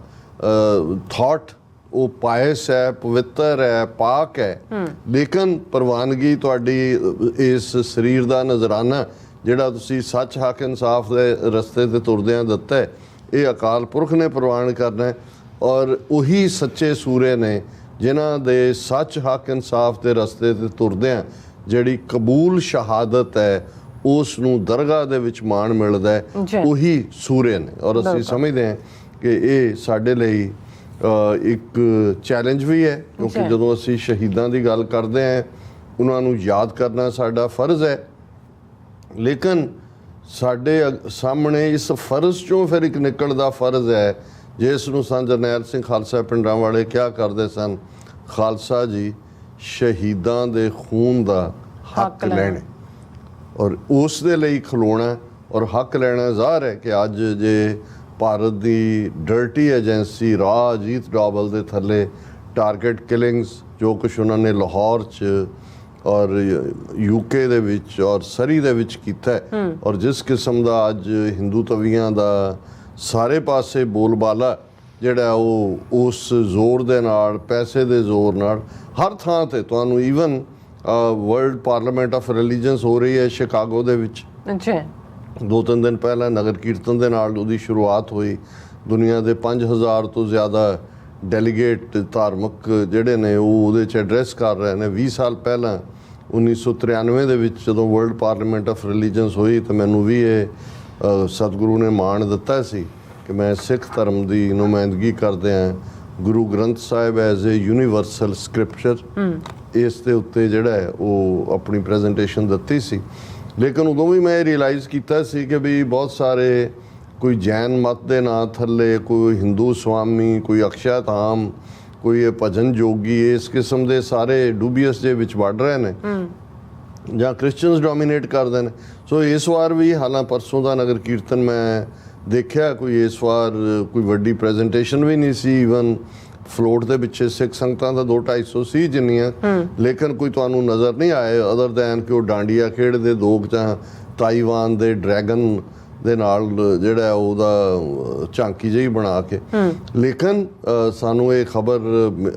ਥਾਟ ਉਹ ਪਾਇਸ ਹੈ, ਪਵਿੱਤਰ ਹੈ, ਪਾਕ ਹੈ, ਲੇਕਿਨ ਪ੍ਰਵਾਨਗੀ ਤੁਹਾਡੀ ਇਸ ਸਰੀਰ ਦਾ ਨਜ਼ਰਾਨਾ ਜਿਹੜਾ ਤੁਸੀਂ ਸੱਚ ਹੱਕ ਇਨਸਾਫ ਦੇ ਰਸਤੇ ਤੇ ਤੁਰਦਿਆਂ ਦਿੱਤਾ ਹੈ, ਇਹ ਅਕਾਲ ਪੁਰਖ ਨੇ ਪ੍ਰਵਾਨ ਕਰਨਾ ਹੈ। ਔਰ ਉਹੀ ਸੱਚੇ ਸੂਰੇ ਨੇ ਜਿਨ੍ਹਾਂ ਦੇ ਸੱਚ ਹੱਕ ਇਨਸਾਫ ਦੇ ਰਸਤੇ ਤੇ ਤੁਰਦਿਆਂ ਜਿਹੜੀ ਕਬੂਲ ਸ਼ਹਾਦਤ ਹੈ, ਉਸ ਨੂੰ ਦਰਗਾਹ ਦੇ ਵਿੱਚ ਮਾਣ ਮਿਲਦਾ ਹੈ, ਉਹੀ ਸੂਰੇ ਨੇ। ਔਰ ਅਸੀਂ ਸਮਝਦੇ ਹਾਂ ਕਿ ਇਹ ਸਾਡੇ ਲਈ ਇੱਕ ਚੈਲੰਜ ਵੀ ਹੈ, ਕਿਉਂਕਿ ਜਦੋਂ ਅਸੀਂ ਸ਼ਹੀਦਾਂ ਦੀ ਗੱਲ ਕਰਦੇ ਹਾਂ, ਉਹਨਾਂ ਨੂੰ ਯਾਦ ਕਰਨਾ ਸਾਡਾ ਫਰਜ਼ ਹੈ, ਲੇਕਿਨ ਸਾਡੇ ਸਾਹਮਣੇ ਇਸ ਫਰਜ਼ 'ਚੋਂ ਫਿਰ ਇੱਕ ਨਿਕਲਦਾ ਫਰਜ਼ ਹੈ ਜਿਸ ਨੂੰ ਸੰਤ ਜਰਨੈਲ ਸਿੰਘ ਖਾਲਸਾ ਪਿੰਡਾਂ ਵਾਲੇ ਕਿਹਾ ਕਰਦੇ ਸਨ, ਖਾਲਸਾ ਜੀ ਸ਼ਹੀਦਾਂ ਦੇ ਖੂਨ ਦਾ ਹੱਕ ਲੈਣਾ, ਔਰ ਉਸ ਦੇ ਲਈ ਖਲੋਣਾ ਔਰ ਹੱਕ ਲੈਣਾ। ਜ਼ਾਹਰ ਹੈ ਕਿ ਅੱਜ ਜੇ ਭਾਰਤ ਦੀ dirty agency raw Ajit Doval ਦੇ ਥੱਲੇ ਟਾਰਗੇਟ ਕਿਲਿੰਗਸ ਜੋ ਕੁਛ ਉਹਨਾਂ ਨੇ ਲਾਹੌਰ 'ਚ ਔਰ UK ਦੇ ਵਿੱਚ ਔਰ ਸਰੀ ਦੇ ਵਿੱਚ ਕੀਤਾ, ਔਰ ਜਿਸ ਕਿਸਮ ਦਾ ਅੱਜ ਹਿੰਦੂਤਵੀਆਂ ਦਾ ਸਾਰੇ ਪਾਸੇ ਬੋਲਬਾਲਾ ਜਿਹੜਾ ਉਹ ਉਸ ਜ਼ੋਰ ਦੇ ਨਾਲ, ਪੈਸੇ ਦੇ ਜ਼ੋਰ ਨਾਲ ਹਰ ਥਾਂ ਤੇ ਤੁਹਾਨੂੰ ਈਵਨ ਵਰਲਡ ਪਾਰਲੀਮੈਂਟ ਆਫ ਰਿਲੀਜਨਸ ਹੋ ਰਹੀ ਹੈ ਸ਼ਿਕਾਗੋ ਦੇ ਵਿੱਚ। 2-3 ਦਿਨ ਪਹਿਲਾਂ ਨਗਰ ਕੀਰਤਨ ਦੇ ਨਾਲ ਉਹਦੀ ਸ਼ੁਰੂਆਤ ਹੋਈ। ਦੁਨੀਆ ਦੇ 5000 ਤੋਂ ਜ਼ਿਆਦਾ ਡੈਲੀਗੇਟ ਧਾਰਮਿਕ ਜਿਹੜੇ ਨੇ ਉਹ ਉਹਦੇ 'ਚ ਐਡਰੈਸ ਕਰ ਰਹੇ ਨੇ। 20 ਸਾਲ ਪਹਿਲਾਂ 1993 ਦੇ ਵਿੱਚ ਜਦੋਂ ਵਰਲਡ ਪਾਰਲੀਮੈਂਟ ਆਫ ਰਿਲੀਜਨਸ ਹੋਈ ਤਾਂ ਮੈਨੂੰ ਵੀ ਇਹ ਸਤਿਗੁਰੂ ਨੇ ਮਾਣ ਦਿੱਤਾ ਸੀ ਕਿ ਮੈਂ ਸਿੱਖ ਧਰਮ ਦੀ ਨੁਮਾਇੰਦਗੀ ਕਰਦਿਆਂ Guru Granth Sahib as a universal scripture ਇਸ ਦੇ ਉੱਤੇ ਜਿਹੜਾ ਹੈ ਉਹ ਆਪਣੀ ਪ੍ਰੈਜੈਂਟੇਸ਼ਨ ਦਿੱਤੀ ਸੀ। ਲੇਕਿਨ ਉਦੋਂ ਵੀ ਮੈਂ ਰਿਅਲਾਈਜ਼ ਕੀਤਾ ਸੀ ਕਿ ਵੀ ਬਹੁਤ ਸਾਰੇ ਕੋਈ ਜੈਨ ਮਤ ਦੇ ਨਾਂ ਥੱਲੇ, ਕੋਈ ਹਿੰਦੂ ਸਵਾਮੀ, ਕੋਈ ਅਕਸ਼ਾ ਧਾਮ, ਕੋਈ ਇਹ ਭਜਨ ਜੋਗੀ, ਇਸ ਕਿਸਮ ਦੇ ਸਾਰੇ ਡੂਬੀਅਸ ਦੇ ਵਿੱਚ ਵੜ ਰਹੇ ਨੇ ਜਾਂ ਕ੍ਰਿਸਚੀਅਨਸ ਡੋਮੀਨੇਟ ਕਰਦੇ ਨੇ। ਸੋ ਇਸ ਵਾਰ ਵੀ, ਹਾਲਾਂ ਪਰਸੋਂ ਦਾ ਨਗਰ ਕੀਰਤਨ ਮੈਂ ਦੇਖਿਆ, ਕੋਈ ਇਸ ਵਾਰ ਕੋਈ ਵੱਡੀ ਪ੍ਰੈਜੈਂਟੇਸ਼ਨ ਵੀ ਨਹੀਂ ਸੀ। ਈਵਨ ਫਲੋਟ ਦੇ ਪਿੱਛੇ ਸਿੱਖ ਸੰਗਤਾਂ ਦਾ 200-250 ਸੀ ਜਿੰਨੀਆਂ, ਲੇਕਿਨ ਕੋਈ ਤੁਹਾਨੂੰ ਨਜ਼ਰ ਨਹੀਂ ਆਏ ਅਦਰ ਦੈਨ ਕਿ ਉਹ ਡਾਂਡੀਆ ਖੇਡਦੇ ਦੋ ਜਾਂ ਤਾਈਵਾਨ ਦੇ ਡਰੈਗਨ ਦੇ ਨਾਲ ਜਿਹੜਾ ਉਹਦਾ ਝਾਂਕੀ ਜਿਹੀ ਬਣਾ ਕੇ। ਲੇਕਿਨ ਸਾਨੂੰ ਇਹ ਖਬਰ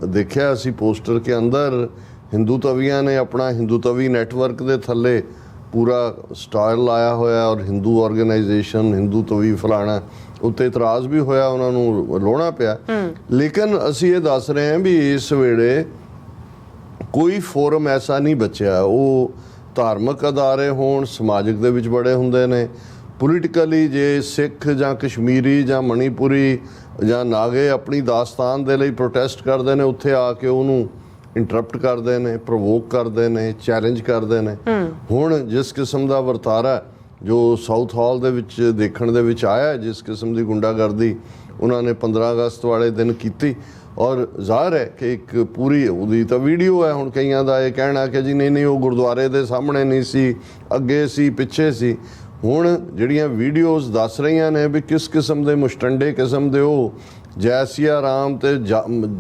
ਦੇਖਿਆ ਅਸੀਂ ਪੋਸਟਰ ਕੇ ਅੰਦਰ ਹਿੰਦੂ ਤਵੀਆਂ ਨੇ ਆਪਣਾ ਹਿੰਦੂ ਤਵੀ ਨੈਟਵਰਕ ਦੇ ਥੱਲੇ ਪੂਰਾ ਸਟਾਲ ਲਾਇਆ ਹੋਇਆ ਔਰ ਹਿੰਦੂ ਆਰਗੇਨਾਈਜੇਸ਼ਨ ਹਿੰਦੂ ਤਵੀ ਫਲਾਣਾ ਉੱਤੇ ਇਤਰਾਜ਼ ਵੀ ਹੋਇਆ, ਉਹਨਾਂ ਨੂੰ ਲਾਉਣਾ ਪਿਆ। ਲੇਕਿਨ ਅਸੀਂ ਇਹ ਦੱਸ ਰਹੇ ਹਾਂ ਵੀ ਇਸ ਵੇਲੇ ਕੋਈ ਫੋਰਮ ਐਸਾ ਨਹੀਂ ਬਚਿਆ। ਉਹ ਧਾਰਮਿਕ ਅਦਾਰੇ ਹੋਣ, ਸਮਾਜਿਕ ਦੇ ਵਿੱਚ ਬੜੇ ਹੁੰਦੇ ਨੇ, ਪੋਲੀਟੀਕਲੀ ਜੇ ਸਿੱਖ ਜਾਂ ਕਸ਼ਮੀਰੀ ਜਾਂ ਮਣੀਪੁਰੀ ਜਾਂ ਨਾਗੇ ਆਪਣੀ ਦਾਸਤਾਨ ਦੇ ਲਈ ਪ੍ਰੋਟੈਸਟ ਕਰਦੇ ਨੇ, ਉੱਥੇ ਆ ਕੇ ਉਹਨੂੰ ਇੰਟਰਪਟ ਕਰਦੇ ਨੇ, ਪ੍ਰੋਵੋਕ ਕਰਦੇ ਨੇ, ਚੈਲੰਜ ਕਰਦੇ ਨੇ। ਹੁਣ ਜਿਸ ਕਿਸਮ ਦਾ ਵਰਤਾਰਾ ਜੋ ਸਾਊਥ ਹਾਲ ਦੇ ਵਿੱਚ ਦੇਖਣ ਦੇ ਵਿੱਚ ਆਇਆ, ਜਿਸ ਕਿਸਮ ਦੀ ਗੁੰਡਾਗਰਦੀ ਉਹਨਾਂ ਨੇ 15 ਅਗਸਤ ਵਾਲੇ ਦਿਨ ਕੀਤੀ, ਔਰ ਜ਼ਾਹਰ ਹੈ ਕਿ ਇੱਕ ਪੂਰੀ ਉਹਦੀ ਤਾਂ ਵੀਡੀਓ ਹੈ। ਹੁਣ ਕਈਆਂ ਦਾ ਇਹ ਕਹਿਣਾ ਕਿ ਜੀ ਨਹੀਂ ਉਹ ਗੁਰਦੁਆਰੇ ਦੇ ਸਾਹਮਣੇ ਨਹੀਂ ਸੀ, ਅੱਗੇ ਸੀ, ਪਿੱਛੇ ਸੀ। ਹੁਣ ਜਿਹੜੀਆਂ ਵੀਡੀਓਜ਼ ਦੱਸ ਰਹੀਆਂ ਨੇ ਵੀ ਕਿਸ ਕਿਸਮ ਦੇ ਮੁਸ਼ਟੰਡੇ ਕਿਸਮ ਦੇ ਉਹ ਜੈ ਸਿਆ ਰਾਮ ਤੇ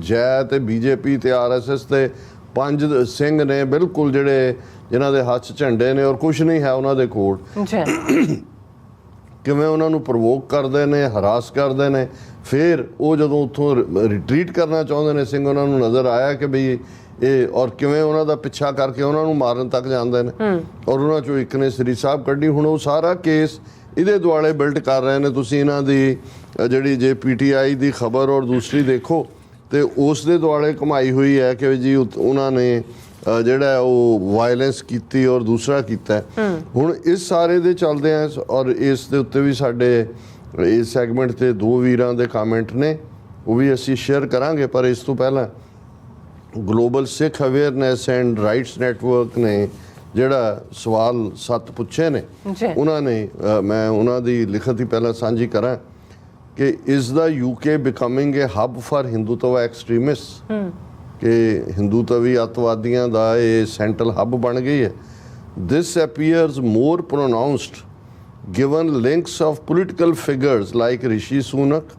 ਜੈ ਤੇ ਬੀਜੇਪੀ ਤੇ RSS ਤੇ 5 ਸਿੰਘ ਨੇ ਬਿਲਕੁਲ ਜਿਹੜੇ ਜਿਨ੍ਹਾਂ ਦੇ ਹੱਥ 'ਚ ਝੰਡੇ ਨੇ ਔਰ ਕੁਛ ਨਹੀਂ ਹੈ ਉਹਨਾਂ ਦੇ ਕੋਲ, ਕਿਵੇਂ ਉਹਨਾਂ ਨੂੰ ਪ੍ਰਵੋਕ ਕਰਦੇ ਨੇ, ਹਰਾਸ ਕਰਦੇ ਨੇ। ਫਿਰ ਉਹ ਜਦੋਂ ਉੱਥੋਂ ਰਿਟਰੀਟ ਕਰਨਾ ਚਾਹੁੰਦੇ ਨੇ ਸਿੰਘ, ਉਹਨਾਂ ਨੂੰ ਨਜ਼ਰ ਆਇਆ ਕਿ ਬਈ ਇਹ, ਔਰ ਕਿਵੇਂ ਉਹਨਾਂ ਦਾ ਪਿੱਛਾ ਕਰਕੇ ਉਹਨਾਂ ਨੂੰ ਮਾਰਨ ਤੱਕ ਜਾਂਦੇ ਨੇ। ਔਰ ਉਹਨਾਂ 'ਚੋਂ ਇੱਕ ਨੇ ਸ੍ਰੀ ਸਾਹਿਬ ਕੱਢੀ। ਹੁਣ ਉਹ ਸਾਰਾ ਕੇਸ ਇਹਦੇ ਦੁਆਲੇ ਬਿਲਡ ਕਰ ਰਹੇ ਨੇ। ਤੁਸੀਂ ਇਹਨਾਂ ਦੀ ਜਿਹੜੀ ਜੇ PTI ਦੀ ਖਬਰ ਔਰ ਦੂਸਰੀ ਦੇਖੋ ਤੇ ਉਸ ਦੇ ਦੁਆਲੇ ਕਮਾਈ ਹੋਈ ਹੈ ਕਿ ਜੀ ਉਹਨਾਂ ਨੇ ਜਿਹੜਾ ਉਹ ਵਾਇਲੈਂਸ ਕੀਤੀ ਔਰ ਦੂਸਰਾ ਕੀਤਾ। ਹੁਣ ਇਸ ਸਾਰੇ ਦੇ ਚੱਲਦੇ ਆ ਔਰ ਇਸ ਦੇ ਉੱਤੇ ਵੀ ਸਾਡੇ ਇਸ ਸੈਗਮੈਂਟ ਤੇ 2 ਵੀਰਾਂ ਦੇ ਕਮੈਂਟ ਨੇ, ਉਹ ਵੀ ਅਸੀਂ ਸ਼ੇਅਰ ਕਰਾਂਗੇ। ਪਰ ਇਸ ਤੋਂ ਪਹਿਲਾਂ global Sikh awareness and rights network ਨੇ ਜਿਹੜਾ ਸਵਾਲ 7 ਪੁੱਛੇ ਨੇ, ਉਹਨਾਂ ਨੇ ਮੈਂ ਉਹਨਾਂ ਦੀ ਲਿਖਤ ਹੀ ਪਹਿਲਾਂ ਸਾਂਝੀ ਕਰਾਂ ਕਿ is the UK becoming A hub for Hindutva extremist, ਕਿ ਹਿੰਦੂਤਵੀ ਅੱਤਵਾਦੀਆਂ ਦਾ ਇਹ ਸੈਂਟਰਲ ਹੱਬ ਬਣ ਗਈ ਹੈ। This appears more pronounced given links of political figures like Rishi Sunak,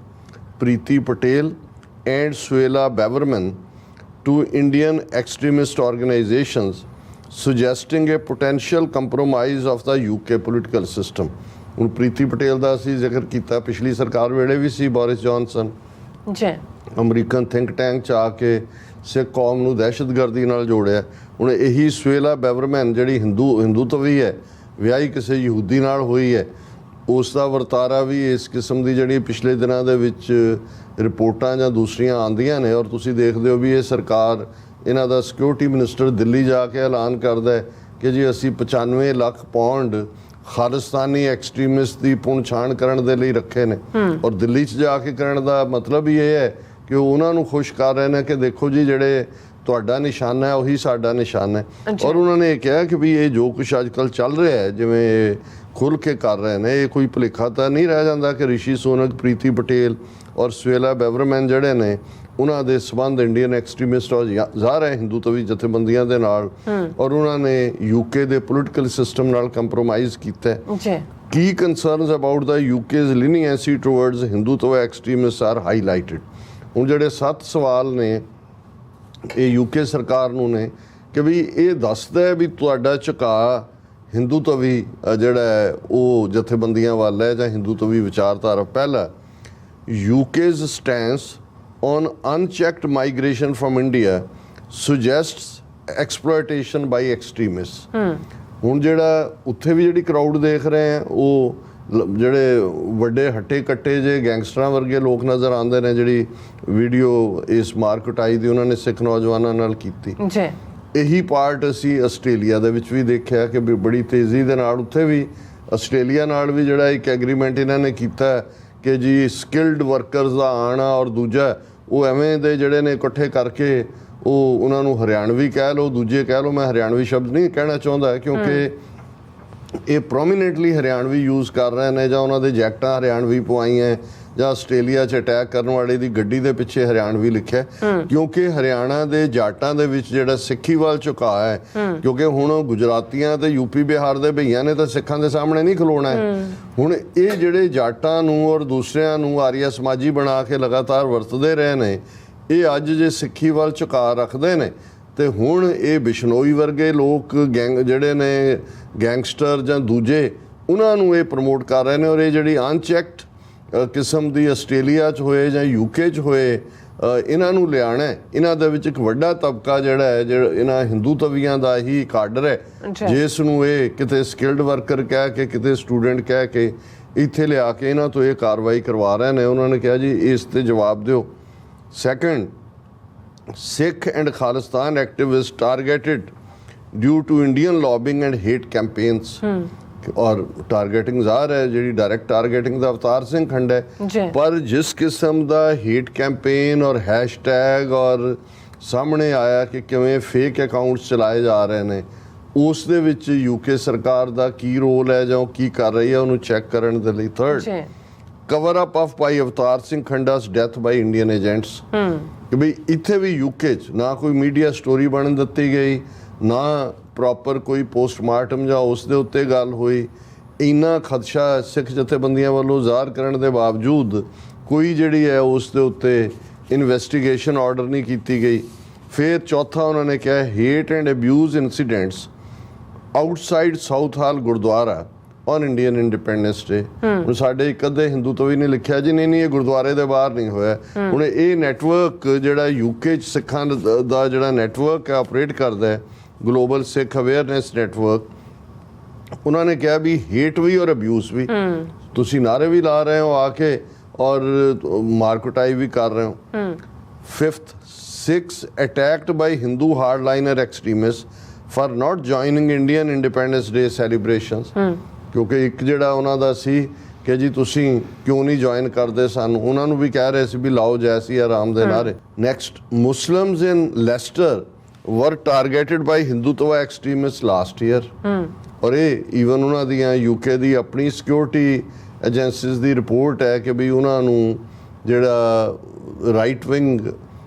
Preeti Patel and Suella Braverman to Indian extremist organizations, suggesting a potential compromise of the UK political system. ਹੁਣ ਪ੍ਰੀਤੀ ਪਟੇਲ ਦਾ ਅਸੀਂ ਜ਼ਿਕਰ ਕੀਤਾ, ਪਿਛਲੀ ਸਰਕਾਰ ਵੇਲੇ ਵੀ ਸੀ ਬੋਰਿਸ ਜੌਨਸਨ ਜੀ American think tank 'ਚ ਆ ਕੇ ਸਿੱਖ ਕੌਮ ਨੂੰ ਦਹਿਸ਼ਤਗਰਦੀ ਨਾਲ ਜੋੜਿਆ। ਹੁਣ ਇਹੀ ਸੁਏਲਾ ਬੈਵਰਮੈਨ ਜਿਹੜੀ ਹਿੰਦੂਤਵੀ ਹੈ, ਵਿਆਹੀ ਕਿਸੇ ਯਹੂਦੀ ਨਾਲ ਹੋਈ ਹੈ, ਉਸ ਦਾ ਵਰਤਾਰਾ ਵੀ ਇਸ ਕਿਸਮ ਦੀ ਜਿਹੜੀ ਪਿਛਲੇ ਦਿਨਾਂ ਦੇ ਵਿੱਚ ਰਿਪੋਰਟਾਂ ਜਾਂ ਦੂਸਰੀਆਂ ਆਉਂਦੀਆਂ ਨੇ। ਔਰ ਤੁਸੀਂ ਦੇਖਦੇ ਹੋ ਵੀ ਇਹ ਸਰਕਾਰ, ਇਹਨਾਂ ਦਾ ਸਿਕਿਉਰਿਟੀ ਮਿਨਿਸਟਰ ਦਿੱਲੀ ਜਾ ਕੇ ਐਲਾਨ ਕਰਦਾ ਹੈ ਕਿ ਜੀ ਅਸੀਂ 95 ਲੱਖ ਪੌਂਡ ਖਾਲਿਸਤਾਨੀ ਐਕਸਟ੍ਰੀਮਿਸਟ ਦੀ ਪੁਣਛਾਣ ਕਰਨ ਦੇ ਲਈ ਰੱਖੇ ਨੇ। ਔਰ ਦਿੱਲੀ 'ਚ ਜਾ ਕੇ ਕਰਨ ਦਾ ਮਤਲਬ ਹੀ ਇਹ ਹੈ ਕਿ ਉਹ ਉਹਨਾਂ ਨੂੰ ਖੁਸ਼ ਕਰ ਰਹੇ ਨੇ ਕਿ ਦੇਖੋ ਜੀ ਜਿਹੜੇ ਤੁਹਾਡਾ ਨਿਸ਼ਾਨਾ ਹੈ ਉਹੀ ਸਾਡਾ ਨਿਸ਼ਾਨਾ ਹੈ। ਔਰ ਉਹਨਾਂ ਨੇ ਇਹ ਕਿਹਾ ਕਿ ਵੀ ਇਹ ਜੋ ਕੁਛ ਅੱਜ ਕੱਲ੍ਹ ਚੱਲ ਰਿਹਾ ਹੈ, ਜਿਵੇਂ ਖੁੱਲ੍ਹ ਕੇ ਕਰ ਰਹੇ ਨੇ, ਇਹ ਕੋਈ ਭੁਲੇਖਾ ਤਾਂ ਨਹੀਂ ਰਹਿ ਜਾਂਦਾ ਕਿ ਰਿਸ਼ੀ ਸੂਨਕ, ਪ੍ਰੀਤੀ ਪਟੇਲ ਔਰ ਸੁਏਲਾ ਬੈਵਰਮੈਨ ਜਿਹੜੇ ਨੇ ਉਹਨਾਂ ਦੇ ਸਬੰਧ ਇੰਡੀਅਨ ਐਕਸਟ੍ਰੀਮਿਸਟ ਔਰ ਜ਼ਾਹਰ ਹੈ ਹਿੰਦੂਤਵੀ ਜਥੇਬੰਦੀਆਂ ਦੇ ਨਾਲ, ਔਰ ਉਹਨਾਂ ਨੇ UK ਦੇ ਪੋਲੀਟੀਕਲ ਸਿਸਟਮ ਨਾਲ ਕੰਪਰੋਮਾਈਜ਼ ਕੀਤਾ ਹੈ। ਕੀ concerns about the UK's leniency towards Hindutva extremist are highlighted. ਹੁਣ ਜਿਹੜੇ 7 ਸਵਾਲ ਨੇ ਇਹ UK ਸਰਕਾਰ ਨੂੰ ਨੇ ਕਿ ਵੀ ਇਹ ਦੱਸਦਾ ਹੈ ਵੀ ਤੁਹਾਡਾ ਝੁਕਾਅ ਹਿੰਦੂਤਵੀ ਜਿਹੜਾ ਹੈ ਉਹ ਜਥੇਬੰਦੀਆਂ ਵੱਲ ਹੈ ਜਾਂ ਹਿੰਦੂਤਵੀ ਵਿਚਾਰਧਾਰਾ। ਪਹਿਲਾ, UK's stance on unchecked migration from India suggests exploitation by extremists। ਹੁਣ ਜਿਹੜਾ ਉੱਥੇ ਵੀ ਜਿਹੜੀ ਕਰਾਊਡ ਦੇਖ ਰਹੇ ਆ ਉਹ ਜਿਹੜੇ ਵੱਡੇ ਹੱਟੇ ਕੱਟੇ ਜੇ ਗੈਂਗਸਟਰਾਂ ਵਰਗੇ ਲੋਕ ਨਜ਼ਰ ਆਉਂਦੇ ਨੇ। ਜਿਹੜੀ ਵੀਡੀਓ ਇਸ ਮਾਰਕਟਾਈ ਦੀ ਉਹਨਾਂ ਨੇ ਸਿੱਖ ਨੌਜਵਾਨਾਂ ਨਾਲ ਕੀਤੀ, ਇਹੀ ਪਾਰਟ ਅਸੀਂ ਆਸਟ੍ਰੇਲੀਆ ਦੇ ਵਿੱਚ ਵੀ ਦੇਖਿਆ ਕਿ ਬੜੀ ਤੇਜ਼ੀ ਦੇ ਨਾਲ ਉੱਥੇ ਵੀ ਆਸਟ੍ਰੇਲੀਆ ਨਾਲ ਵੀ ਜਿਹੜਾ ਇੱਕ ਐਗਰੀਮੈਂਟ ਇਹਨਾਂ ਨੇ ਕੀਤਾ ਕਿ ਜੀ ਸਕਿਲਡ ਵਰਕਰਸ ਦਾ ਆਉਣਾ, ਔਰ ਦੂਜਾ ਉਹ ਐਵੇਂ ਦੇ ਜਿਹੜੇ ਨੇ ਇਕੱਠੇ ਕਰਕੇ ਉਹ ਉਹਨਾਂ ਨੂੰ ਹਰਿਆਣਵੀ ਕਹਿ ਲਓ, ਦੂਜੇ ਕਹਿ ਲਓ, ਮੈਂ ਹਰਿਆਣਵੀ ਸ਼ਬਦ ਨਹੀਂ ਕਹਿਣਾ ਚਾਹੁੰਦਾ ਕਿਉਂਕਿ ਇਹ ਪ੍ਰੋਮੀਨੈਂਟਲੀ ਹਰਿਆਣਵੀ ਯੂਜ਼ ਕਰ ਰਹੇ ਨੇ, ਜਾਂ ਉਹਨਾਂ ਦੇ ਜੈਕਟਾਂ ਹਰਿਆਣਵੀ ਪਵਾਈਆਂ, ਜਾਂ ਆਸਟ੍ਰੇਲੀਆ 'ਚ ਅਟੈਕ ਕਰਨ ਵਾਲੇ ਦੀ ਗੱਡੀ ਦੇ ਪਿੱਛੇ ਹਰਿਆਣਵੀ ਲਿਖਿਆ, ਕਿਉਂਕਿ ਹਰਿਆਣਾ ਦੇ ਜਾਟਾਂ ਦੇ ਵਿੱਚ ਜਿਹੜਾ ਸਿੱਖੀ ਵੱਲ ਝੁਕਾਅ ਹੈ, ਕਿਉਂਕਿ ਹੁਣ ਗੁਜਰਾਤੀਆਂ ਤੇ ਯੂਪੀ ਬਿਹਾਰ ਦੇ ਭਈਆਂ ਨੇ ਤਾਂ ਸਿੱਖਾਂ ਦੇ ਸਾਹਮਣੇ ਨਹੀਂ ਖਲੋਣਾ ਹੈ। ਹੁਣ ਇਹ ਜਿਹੜੇ ਜਾਟਾਂ ਨੂੰ ਔਰ ਦੂਸਰਿਆਂ ਨੂੰ ਆਰੀਆ ਸਮਾਜੀ ਬਣਾ ਕੇ ਲਗਾਤਾਰ ਵਰਤਦੇ ਰਹੇ ਨੇ, ਇਹ ਅੱਜ ਜੇ ਸਿੱਖੀ ਵੱਲ ਝੁਕਾਅ ਰੱਖਦੇ ਨੇ ਤੇ ਹੁਣ ਇਹ ਬਿਸ਼ਨੋਈ ਵਰਗੇ ਲੋਕ ਜਿਹੜੇ ਨੇ ਗੈਂਗਸਟਰ ਜਾਂ ਦੂਜੇ, ਉਹਨਾਂ ਨੂੰ ਇਹ ਪ੍ਰਮੋਟ ਕਰ ਰਹੇ ਨੇ। ਔਰ ਇਹ ਜਿਹੜੀ ਅਨਚੈਕਡ ਕਿਸਮ ਦੀ ਆਸਟ੍ਰੇਲੀਆ 'ਚ ਹੋਏ ਜਾਂ ਯੂਕੇ 'ਚ ਹੋਏ, ਇਹਨਾਂ ਨੂੰ ਲਿਆਉਣਾ, ਇਹਨਾਂ ਦੇ ਵਿੱਚ ਇੱਕ ਵੱਡਾ ਤਬਕਾ ਜਿਹੜਾ ਹੈ, ਜਿਹੜਾ ਇਹਨਾਂ ਹਿੰਦੂ ਤਵੀਆਂ ਦਾ ਹੀ ਕਾਡਰ ਹੈ, ਜਿਸ ਨੂੰ ਇਹ ਕਿਤੇ ਸਕਿਲਡ ਵਰਕਰ ਕਹਿ ਕੇ, ਕਿਤੇ ਸਟੂਡੈਂਟ ਕਹਿ ਕੇ ਇੱਥੇ ਲਿਆ ਕੇ ਇਹਨਾਂ ਤੋਂ ਇਹ ਕਾਰਵਾਈ ਕਰਵਾ ਰਹੇ ਨੇ। ਉਹਨਾਂ ਨੇ ਕਿਹਾ ਜੀ ਇਸ ਤੇ ਜਵਾਬ ਦਿਓ। Second, Sikh and Khalistan activists targeted due to Indian lobbying and hate campaigns. और टारगेटिंग ਜ਼ਾਹਰ ਹੈ, ਜਿਹੜੀ ਡਾਇਰੈਕਟ ਟਾਰਗੇਟਿੰਗ ਦਾ ਅਵਤਾਰ ਸਿੰਘ ਖੰਡ ਹੈ, ਪਰ ਜਿਸ ਕਿਸਮ ਦਾ ਹੇਟ ਕੈਂਪੇਨ ਔਰ ਹੈਸ਼ਟੈਗ ਔਰ ਸਾਹਮਣੇ ਆਇਆ ਕਿ ਕਿਵੇਂ ਫੇਕ ਅਕਾਊਂਟਸ ਚਲਾਏ ਜਾ ਰਹੇ ਨੇ, ਉਸ ਦੇ ਵਿੱਚ ਯੂਕੇ ਸਰਕਾਰ ਦਾ ਕੀ ਰੋਲ ਹੈ ਜਾਂ ਉਹ ਕੀ ਕਰ ਰਹੀ ਹੈ, ਉਹਨੂੰ ਚੈੱਕ ਕਰਨ ਦੇ ਲਈ। Third, cover up of by Avtar Singh Khanda's death by Indian agents, ਕਿ ਬਈ ਇੱਥੇ ਵੀ ਯੂਕੇ 'ਚ ਨਾ ਕੋਈ ਮੀਡੀਆ ਸਟੋਰੀ ਬਣਨ ਦਿੱਤੀ ਗਈ, ਨਾ ਪ੍ਰੋਪਰ ਕੋਈ ਪੋਸਟਮਾਰਟਮ ਜਾਂ ਉਸ ਦੇ ਉੱਤੇ ਗੱਲ ਹੋਈ। ਇੰਨਾ ਖਦਸ਼ਾ ਸਿੱਖ ਜਥੇਬੰਦੀਆਂ ਵੱਲੋਂ ਜ਼ਾਹਰ ਕਰਨ ਦੇ ਬਾਵਜੂਦ ਕੋਈ ਜਿਹੜੀ ਹੈ ਉਸ ਦੇ ਉੱਤੇ ਇਨਵੈਸਟੀਗੇਸ਼ਨ ਆਰਡਰ ਨਹੀਂ ਕੀਤੀ ਗਈ। ਫਿਰ ਚੌਥਾ ਉਹਨਾਂ ਨੇ ਕਿਹਾ hate and abuse incidents outside Southall gurdwara on Indian Independence Day. ਹੁਣ ਸਾਡੇ ਇੱਕ ਅੱਧੇ ਹਿੰਦੂ ਤੋਂ ਵੀ ਨਹੀਂ ਲਿਖਿਆ ਜੀ ਨਹੀਂ ਇਹ ਗੁਰਦੁਆਰੇ ਦੇ ਬਾਹਰ ਨਹੀਂ ਹੋਇਆ। ਹੁਣ ਇਹ ਨੈਟਵਰਕ ਜਿਹੜਾ ਯੂਕੇ 'ਚ ਸਿੱਖਾਂ ਦਾ ਜਿਹੜਾ ਨੈਟਵਰਕ ਹੈ ਆਪਰੇਟ ਕਰਦਾ ਹੈ, ਗਲੋਬਲ ਸਿੱਖ ਅਵੇਅਰਨੈਸ ਨੈਟਵਰਕ, ਉਹਨਾਂ ਨੇ ਕਿਹਾ ਵੀ ਹੇਟ ਵੀ ਔਰ ਅਬਿਊਜ਼ ਵੀ, ਤੁਸੀਂ ਨਾਰੇ ਵੀ ਲਾ ਰਹੇ ਹੋ ਆ ਕੇ ਔਰ ਮਾਰਕਟਾਈ ਵੀ ਕਰ ਰਹੇ ਹੋ। Fifth, Sikhs attacked by Hindu hardliner extremist for not joining Indian Independence Day celebrations, ਕਿਉਂਕਿ ਇੱਕ ਜਿਹੜਾ ਉਹਨਾਂ ਦਾ ਸੀ ਕਿ ਜੀ ਤੁਸੀਂ ਕਿਉਂ ਨਹੀਂ ਜੁਆਇਨ ਕਰਦੇ ਸਾਨੂੰ, ਉਹਨਾਂ ਨੂੰ ਵੀ ਕਹਿ ਰਹੇ ਸੀ ਵੀ ਲਾਓ ਜੈਸੀ ਆਰਾਮ ਦੇ ਨਾਰੇ। Next, Muslims in Leicester were targeted by Hindutva extremist last year, ਔਰ ਇਹ ਈਵਨ ਉਹਨਾਂ ਦੀਆਂ ਯੂਕੇ ਦੀ ਆਪਣੀ ਸਿਕਿਉਰਿਟੀ ਏਜੰਸੀਜ਼ ਦੀ ਰਿਪੋਰਟ ਹੈ ਕਿ ਵੀ ਉਹਨਾਂ ਨੂੰ ਜਿਹੜਾ right wing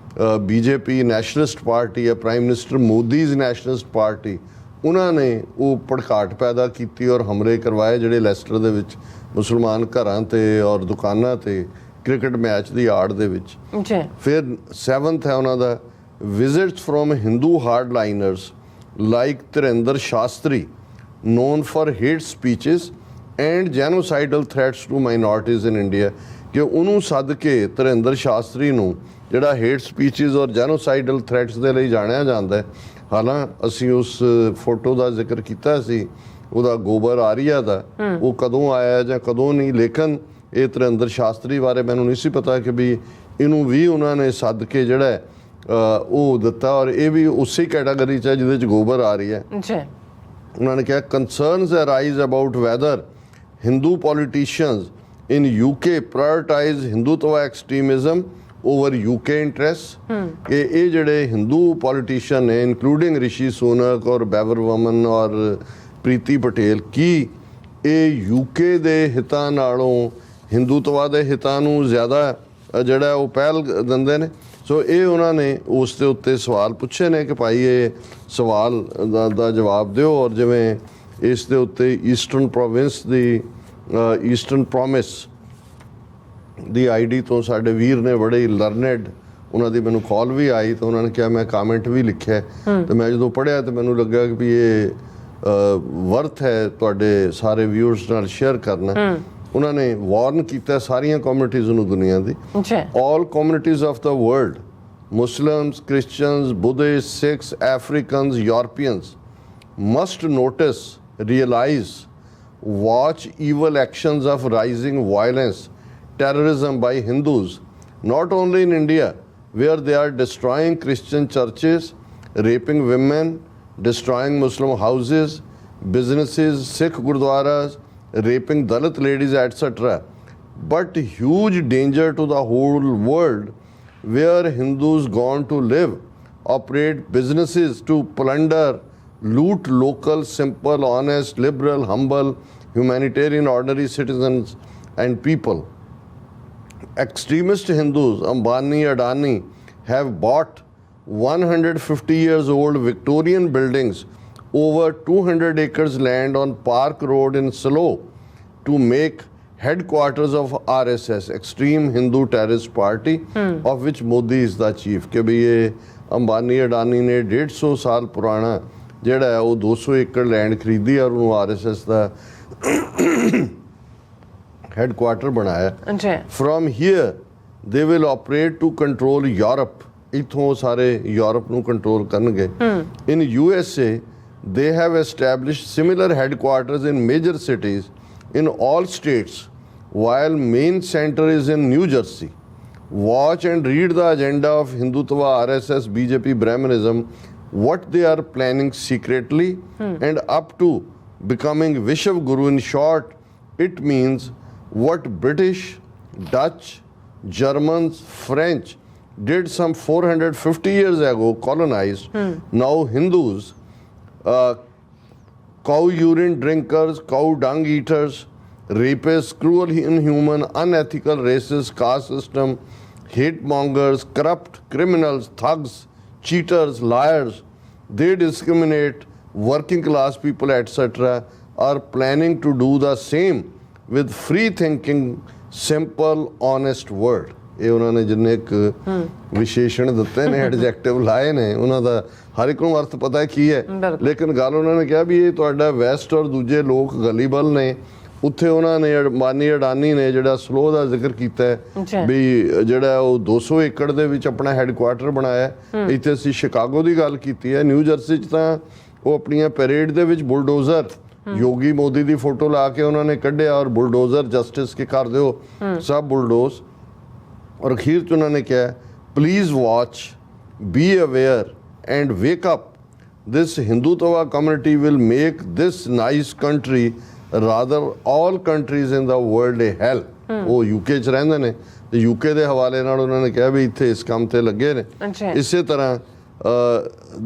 BJP nationalist party ਹੈ, prime minister Modi's nationalist party, ਉਹਨਾਂ ਨੇ ਉਹ ਭੜਕਾਟ ਪੈਦਾ ਕੀਤੀ ਔਰ ਹਮਲੇ ਕਰਵਾਏ ਜਿਹੜੇ ਲੈਸਟਰ ਦੇ ਵਿੱਚ ਮੁਸਲਮਾਨ ਘਰਾਂ ਤੇ ਔਰ ਦੁਕਾਨਾਂ ਤੇ ਕ੍ਰਿਕਟ ਮੈਚ ਦੀ ਆੜ ਦੇ ਵਿੱਚ। ਫਿਰ 7th ਹੈ ਉਹਨਾਂ ਦਾ visits from Hindu hardliners like Tirendra Shastri, known for hate speeches and genocidal threats to minorities in India, ਕਿ ਉਹਨੂੰ ਸੱਦ ਕੇ ਤਰਿੰਦਰ ਸ਼ਾਸਤਰੀ ਨੂੰ ਜਿਹੜਾ ਹੇਟ ਸਪੀਚਿਸ ਔਰ ਜੈਨੋਸਾਈਡਲ ਥ੍ਰੈਟਸ ਦੇ ਲਈ ਜਾਣਿਆ ਜਾਂਦਾ ਹੈ। ਹਾਲਾਂ ਅਸੀਂ ਉਸ ਫੋਟੋ ਦਾ ਜ਼ਿਕਰ ਕੀਤਾ ਸੀ, ਉਹਦਾ ਗੋਬਰ ਆਰੀਆ ਦਾ, ਉਹ ਕਦੋਂ ਆਇਆ ਜਾਂ ਕਦੋਂ ਨਹੀਂ, ਲੇਕਿਨ ਇਹ ਤਰਿੰਦਰ ਸ਼ਾਸਤਰੀ ਬਾਰੇ ਮੈਨੂੰ ਨਹੀਂ ਸੀ ਪਤਾ ਕਿ ਵੀ ਇਹਨੂੰ ਵੀ ਉਹਨਾਂ ਨੇ ਸੱਦ ਕੇ ਜਿਹੜਾ ਉਹ ਦਿੱਤਾ, ਔਰ ਇਹ ਵੀ ਉਸੇ ਕੈਟਾਗਰੀ 'ਚ ਹੈ ਜਿਹਦੇ 'ਚ ਗੋਬਰ ਆ ਰਹੀ ਹੈ। ਉਹਨਾਂ ਨੇ ਕਿਹਾ concerns arise about whether Hindu politicians in UK prioritise Hindutva extremism over UK interest, ਕਿ ਇਹ ਜਿਹੜੇ ਹਿੰਦੂ ਪੋਲੀਟੀਸ਼ੀਅਨ ਨੇ ਇਨਕਲੂਡਿੰਗ ਰਿਸ਼ੀ ਸੁਨਕ ਔਰ ਬੈਬਰ ਵਮਨ ਔਰ ਪ੍ਰੀਤੀ ਪਟੇਲ, ਕੀ ਇਹ ਯੂਕੇ ਦੇ ਹਿੱਤਾਂ ਨਾਲੋਂ ਹਿੰਦੂਤਵਾ ਦੇ ਹਿੱਤਾਂ ਨੂੰ ਜ਼ਿਆਦਾ ਜਿਹੜਾ ਉਹ ਪਹਿਲ ਦਿੰਦੇ ਨੇ। ਸੋ ਇਹ ਉਹਨਾਂ ਨੇ ਉਸ ਦੇ ਉੱਤੇ ਸਵਾਲ ਪੁੱਛੇ ਨੇ ਕਿ ਭਾਈ ਇਹ ਸਵਾਲ ਦਾ ਜਵਾਬ ਦਿਓ। ਔਰ ਜਿਵੇਂ ਇਸ ਦੇ ਉੱਤੇ ਈਸਟਰਨ ਪ੍ਰੋਵਿੰਸ ਦੀ ਈਸਟਰਨ ਪ੍ਰੋਮਿਸ ਦੀ ਆਈਡੀ ਤੋਂ ਸਾਡੇ ਵੀਰ ਨੇ ਬੜੇ ਹੀ ਲਰਨਡ, ਉਹਨਾਂ ਦੀ ਮੈਨੂੰ ਕਾਲ ਵੀ ਆਈ ਤਾਂ ਉਹਨਾਂ ਨੇ ਕਿਹਾ ਮੈਂ ਕਾਮੈਂਟ ਵੀ ਲਿਖਿਆ, ਤੇ ਮੈਂ ਜਦੋਂ ਪੜ੍ਹਿਆ ਤਾਂ ਮੈਨੂੰ ਲੱਗਾ ਕਿ ਵੀ ਇਹ ਵਰਥ ਹੈ ਤੁਹਾਡੇ ਸਾਰੇ ਵਿਊਅਰਸ ਨਾਲ ਸ਼ੇਅਰ ਕਰਨਾ। ਉਹਨਾਂ ਨੇ ਵਾਰਨ ਕੀਤਾ ਸਾਰੀਆਂ ਕਮਿਊਨਿਟੀਜ਼ ਨੂੰ ਦੁਨੀਆ ਦੀ, all communities of the world, Muslims, Christians, Buddhist, Sikhs, Africans, Europeans must notice, realize, watch evil actions of rising violence, terrorism by Hindus, not only in India, where they are destroying Christian churches, raping women, destroying Muslim houses, businesses, Sikh gurdwaras, raping Dalit ladies, etc. But huge danger to the whole world where Hindus gone to live, operate businesses to plunder, loot local, simple, honest, liberal, humble, humanitarian, ordinary citizens and people. Extremist Hindus, Ambani, Adani, have bought 150 years old Victorian buildings, over 200 acres land on Park Road in Salo, to make headquarters of RSS, Extreme Hindu Terrorist Party, of which Modi is the chief. कि भी ये अंबानी अडानी ने 150 साल पुराना ਜਿਹੜਾ ਹੈ ਉਹ 200 ਏਕੜ ਲੈਂਡ ਖਰੀਦੀ ਔਰ ਉਹਨੂੰ RSS ਦਾ ਹੈਡਕੁਆਟਰ ਬਣਾਇਆ। From here they will operate to control Europe. ਇੱਥੋਂ ਸਾਰੇ ਯੂਰਪ ਨੂੰ ਕੰਟਰੋਲ ਕਰਨਗੇ। In USA they have established similar headquarters in major cities in all states, while main center is in New Jersey. Watch and read the agenda of Hindutva, RSS, BJP, Brahmanism, what they are planning secretly and up to becoming Vishwa Guru. In short, it means what British, Dutch, Germans, French did some 450 years ago, colonized. Now Hindus, cow urine drinkers, cow dung eaters, rapists, cruel, inhuman, unethical, racist, caste system, hate mongers, corrupt, criminals, thugs, cheaters, liars, they discriminate working class people, etc., are planning to do the same with free thinking, simple, honest world. ਇਹ ਉਹਨਾਂ ਨੇ ਜਿੰਨੇ ਇੱਕ ਵਿਸ਼ੇਸ਼ਣ ਦਿੱਤੇ ਨੇ, adjective ਲਾਏ ਨੇ, ਉਹਨਾਂ ਦਾ ਹਰ ਇੱਕ ਨੂੰ ਅਰਥ ਪਤਾ ਕੀ ਹੈ। ਲੇਕਿਨ ਗੱਲ ਉਹਨਾਂ ਨੇ ਕਿਹਾ ਵੀ ਇਹ ਤੁਹਾਡਾ ਵੈਸਟ ਔਰ ਦੂਜੇ ਲੋਕ ਗਲੀਬਲ ਨੇ। ਉੱਥੇ ਉਹਨਾਂ ਨੇ ਅੰਬਾਨੀ ਅਡਾਨੀ ਨੇ ਜਿਹੜਾ ਸਲੋ ਦਾ ਜ਼ਿਕਰ ਕੀਤਾ ਹੈ ਵੀ ਜਿਹੜਾ ਉਹ 200 ਏਕੜ ਦੇ ਵਿੱਚ ਆਪਣਾ ਹੈਡਕੁਆਟਰ ਬਣਾਇਆ। ਇੱਥੇ ਅਸੀਂ ਸ਼ਿਕਾਗੋ ਦੀ ਗੱਲ ਕੀਤੀ ਹੈ। ਨਿਊ ਜਰਸੀ 'ਚ ਤਾਂ ਉਹ ਆਪਣੀਆਂ ਪੈਰੇਡ ਦੇ ਵਿੱਚ ਬੁਲਡੋਜ਼ਰ ਯੋਗੀ ਮੋਦੀ ਦੀ ਫੋਟੋ ਲਾ ਕੇ ਉਹਨਾਂ ਨੇ ਕੱਢਿਆ ਔਰ ਬੁਲਡੋਜ਼ਰ ਜਸਟਿਸ ਕੇ ਕਰ ਦਿਓ ਸਭ ਬੁਲਡੋਜ਼। और अखीर च उन्होंने क्या है, please watch, be aware and wake up. This Hindutva community will make this nice country rather all countries in the world A hello. वो यूके च रहिंदे ने ते यूके दे हवाले नाल उन्होंने कहा भी इत्थे इस काम ते लगे ने। इसे तरह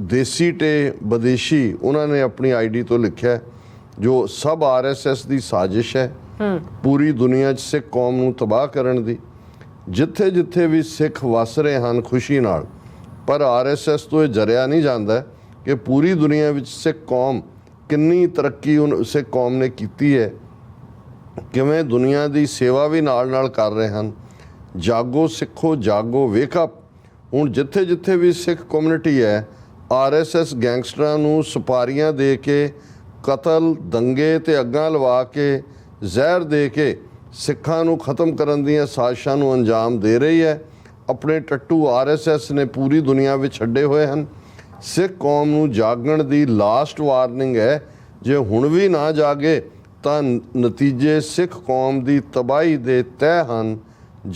देसी ते बदेशी उन्होंने अपनी आईडी तो लिखा है जो सब RSS दी साजिश है पूरी दुनिया च सिख कौम नूं तबाह करन दी। ਜਿੱਥੇ ਜਿੱਥੇ ਵੀ ਸਿੱਖ ਵਸ ਰਹੇ ਹਨ ਖੁਸ਼ੀ ਨਾਲ, ਪਰ RSS ਤੋਂ ਇਹ ਜਰਿਆ ਨਹੀਂ ਜਾਂਦਾ ਕਿ ਪੂਰੀ ਦੁਨੀਆ ਵਿੱਚ ਸਿੱਖ ਕੌਮ ਕਿੰਨੀ ਤਰੱਕੀ ਸਿੱਖ ਕੌਮ ਨੇ ਕੀਤੀ ਹੈ, ਕਿਵੇਂ ਦੁਨੀਆ ਦੀ ਸੇਵਾ ਵੀ ਨਾਲ ਨਾਲ ਕਰ ਰਹੇ ਹਨ। ਜਾਗੋ ਸਿੱਖੋ, ਜਾਗੋ, ਵੇਕ ਅਪ। ਹੁਣ ਜਿੱਥੇ ਜਿੱਥੇ ਵੀ ਸਿੱਖ ਕਮਿਊਨਿਟੀ ਹੈ, RSS ਗੈਂਗਸਟਰਾਂ ਨੂੰ ਸੁਪਾਰੀਆਂ ਦੇ ਕੇ, ਕਤਲ, ਦੰਗੇ ਤੇ ਅੱਗਾਂ ਲਵਾ ਕੇ, ਜ਼ਹਿਰ ਦੇ ਕੇ ਸਿੱਖਾਂ ਨੂੰ ਖਤਮ ਕਰਨ ਦੀਆਂ ਸਾਜ਼ਿਸ਼ਾਂ ਨੂੰ ਅੰਜਾਮ ਦੇ ਰਹੀ ਹੈ। ਆਪਣੇ ਟੱਟੂ RSS ਨੇ ਪੂਰੀ ਦੁਨੀਆ ਵਿੱਚ ਛੱਡੇ ਹੋਏ ਹਨ। ਸਿੱਖ ਕੌਮ ਨੂੰ ਜਾਗਣ ਦੀ ਲਾਸਟ ਵਾਰਨਿੰਗ ਹੈ। ਜੇ ਹੁਣ ਵੀ ਨਾ ਜਾਗੇ ਤਾਂ ਨਤੀਜੇ ਸਿੱਖ ਕੌਮ ਦੀ ਤਬਾਹੀ ਦੇ ਤੈਅ ਹਨ।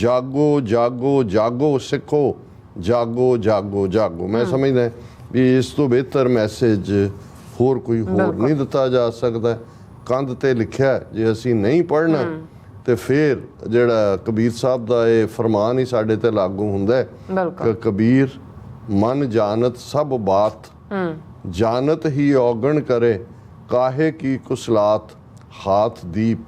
ਜਾਗੋ, ਜਾਗੋ, ਜਾਗੋ ਸਿੱਖੋ, ਜਾਗੋ, ਜਾਗੋ, ਜਾਗੋ। ਮੈਂ ਸਮਝਦਾ ਵੀ ਇਸ ਤੋਂ ਬਿਹਤਰ ਮੈਸੇਜ ਹੋਰ ਕੋਈ ਹੋਰ ਨਹੀਂ ਦਿੱਤਾ ਜਾ ਸਕਦਾ। ਕੰਧ ਤੇ ਲਿਖਿਆ, ਜੇ ਅਸੀਂ ਨਹੀਂ ਪੜ੍ਹਨਾ ਤੇ ਫਿਰ ਜਿਹੜਾ ਕਬੀਰ ਸਾਹਿਬ ਦਾ ਇਹ ਫਰਮਾਨ ਹੀ ਸਾਡੇ ਤੇ ਲਾਗੂ ਹੁੰਦਾ ਹੈ ਕਿ ਕਬੀਰ ਮਨ ਜਾਣਤ ਸਭ ਬਾਤ, ਜਾਣਤ ਹੀ ਔਗਣ ਕਰੇ, ਕਾਹੇ ਕੀ ਕੁਸਲਾਤ, ਹਾਥ ਦੀਪ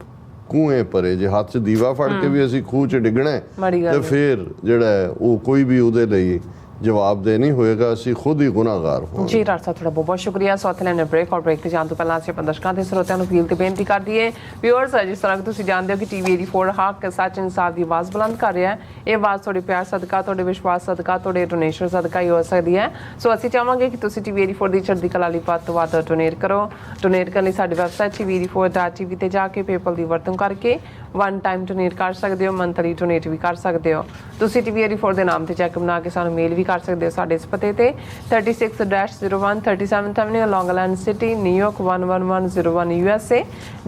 ਕੂਏ ਪਰੇ। ਜੇ ਹੱਥ 'ਚ ਦੀਵਾ ਫੜ ਕੇ ਵੀ ਅਸੀਂ ਖੂਹ 'ਚ ਡਿੱਗਣਾ ਤੇ ਫਿਰ ਜਿਹੜਾ ਉਹ ਕੋਈ ਵੀ ਉਹਦੇ ਲਈ ਜਵਾਬਦੇਹ ਨਹੀਂ ਹੋਏਗਾ, ਅਸੀਂ ਖੁਦ ਹੀ ਗੁਨਾਹਗਾਰ ਹੋਵਾਂਗੇ। ਜੀ ਡਾਕਟਰ ਸਾਹਿਬ, ਤੁਹਾਡਾ ਬਹੁਤ ਬਹੁਤ ਸ਼ੁਕਰੀਆ। ਸੋ ਇੱਥੇ ਲੈਣੇ ਬ੍ਰੇਕ, ਔਰ ਬ੍ਰੇਕ ਤੇ ਜਾਣ ਤੋਂ ਪਹਿਲਾਂ ਅਸੀਂ ਆਪਣੇ ਦਰਸ਼ਕਾਂ ਤੇ ਸਰੋਤਿਆਂ ਨੂੰ ਅਪੀਲ ਤੇ ਬੇਨਤੀ ਕਰ ਦਈਏ, ਵਿਊਅਰਸ, ਜਿਸ ਤਰ੍ਹਾਂ ਕਿ ਤੁਸੀਂ ਜਾਣਦੇ ਹੋ ਕਿ TV 84 ਹੱਕ ਸੱਚ ਇਨਸਾਫ ਦੀ ਆਵਾਜ਼ ਬੁਲੰਦ ਕਰ ਰਿਹਾ ਹੈ। ਇਹ ਆਵਾਜ਼ ਤੁਹਾਡੇ ਪਿਆਰ ਸਦਕਾ, ਤੁਹਾਡੇ ਵਿਸ਼ਵਾਸ ਸਦਕਾ, ਤੁਹਾਡੇ ਡੋਨੇਸ਼ਨ ਸਦਕਾ ਹੀ ਹੋ ਸਕਦੀ ਹੈ। ਸੋ ਅਸੀਂ ਚਾਹਾਂਗੇ ਕਿ ਤੁਸੀਂ TV 84 ਦੀ ਚੜ੍ਹਦੀ ਕਲਾ ਲਈ ਵੱਧ ਤੋਂ ਵੱਧ ਡੋਨੇਟ ਕਰੋ। ਡੋਨੇਟ ਕਰਨ ਲਈ ਸਾਡੀ ਵੈਬਸਾਈਟ tv84.tv ਤੇ ਜਾ ਕੇ ਪੇਪਲ ਦੀ ਵਰਤੋਂ ਕਰਕੇ ਵਨ ਟਾਈਮ ਡੋਨੇਟ ਕਰ ਸਕਦੇ ਹੋ, ਮੰਥਲੀ ਡੋਨੇਟ ਵੀ ਕਰ ਸਕਦੇ ਹੋ। ਤੁਸੀਂ TV 84 ਦੇ ਨਾਮ ਤੇ ਚੈੱਕ ਬਣਾ ਕੇ ਸਾਨੂੰ ਮੇਲ ਵੀ ਕਰ ਸਕਦੇ ਹੋ ਸਾਡੇ ਇਸ ਪਤੇ ਤੇ 36-01 37th Avenue, Long Island City, New York 11101 USA,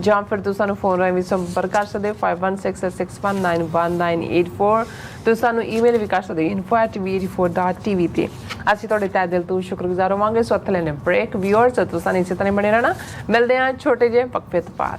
ਜਾਂ ਫਿਰ ਤੁਸੀਂ ਸਾਨੂੰ ਫੋਨ ਰਾਹੀਂ ਵੀ ਸੰਪਰਕ ਕਰ ਸਕਦੇ ਹੋ 5166191984। ਤੁਸੀਂ ਸਾਨੂੰ ਈਮੇਲ ਵੀ ਕਰ ਸਕਦੇ ਹੋ info@tv84.tv ਤੇ। ਅਸੀਂ ਤੁਹਾਡੇ ਤਹਿ ਦਿਲ ਤੋਂ ਸ਼ੁਕਰਗੁਜ਼ਾਰ ਹੋਵਾਂਗੇ। ਸੋ ਇੱਥੇ ਲੈਣੇ ਬ੍ਰੇਕ। ਵਿਊਅਰਸ, ਤੁਸੀਂ ਇਸੇ ਤਰ੍ਹਾਂ ਬਣੇ ਰਹਿਣਾ। ਮਿਲਦੇ ਹਾਂ ਛੋਟੇ ਜਿਹੇ ਵਕਫੇ ਤੋਂ ਬਾਅਦ।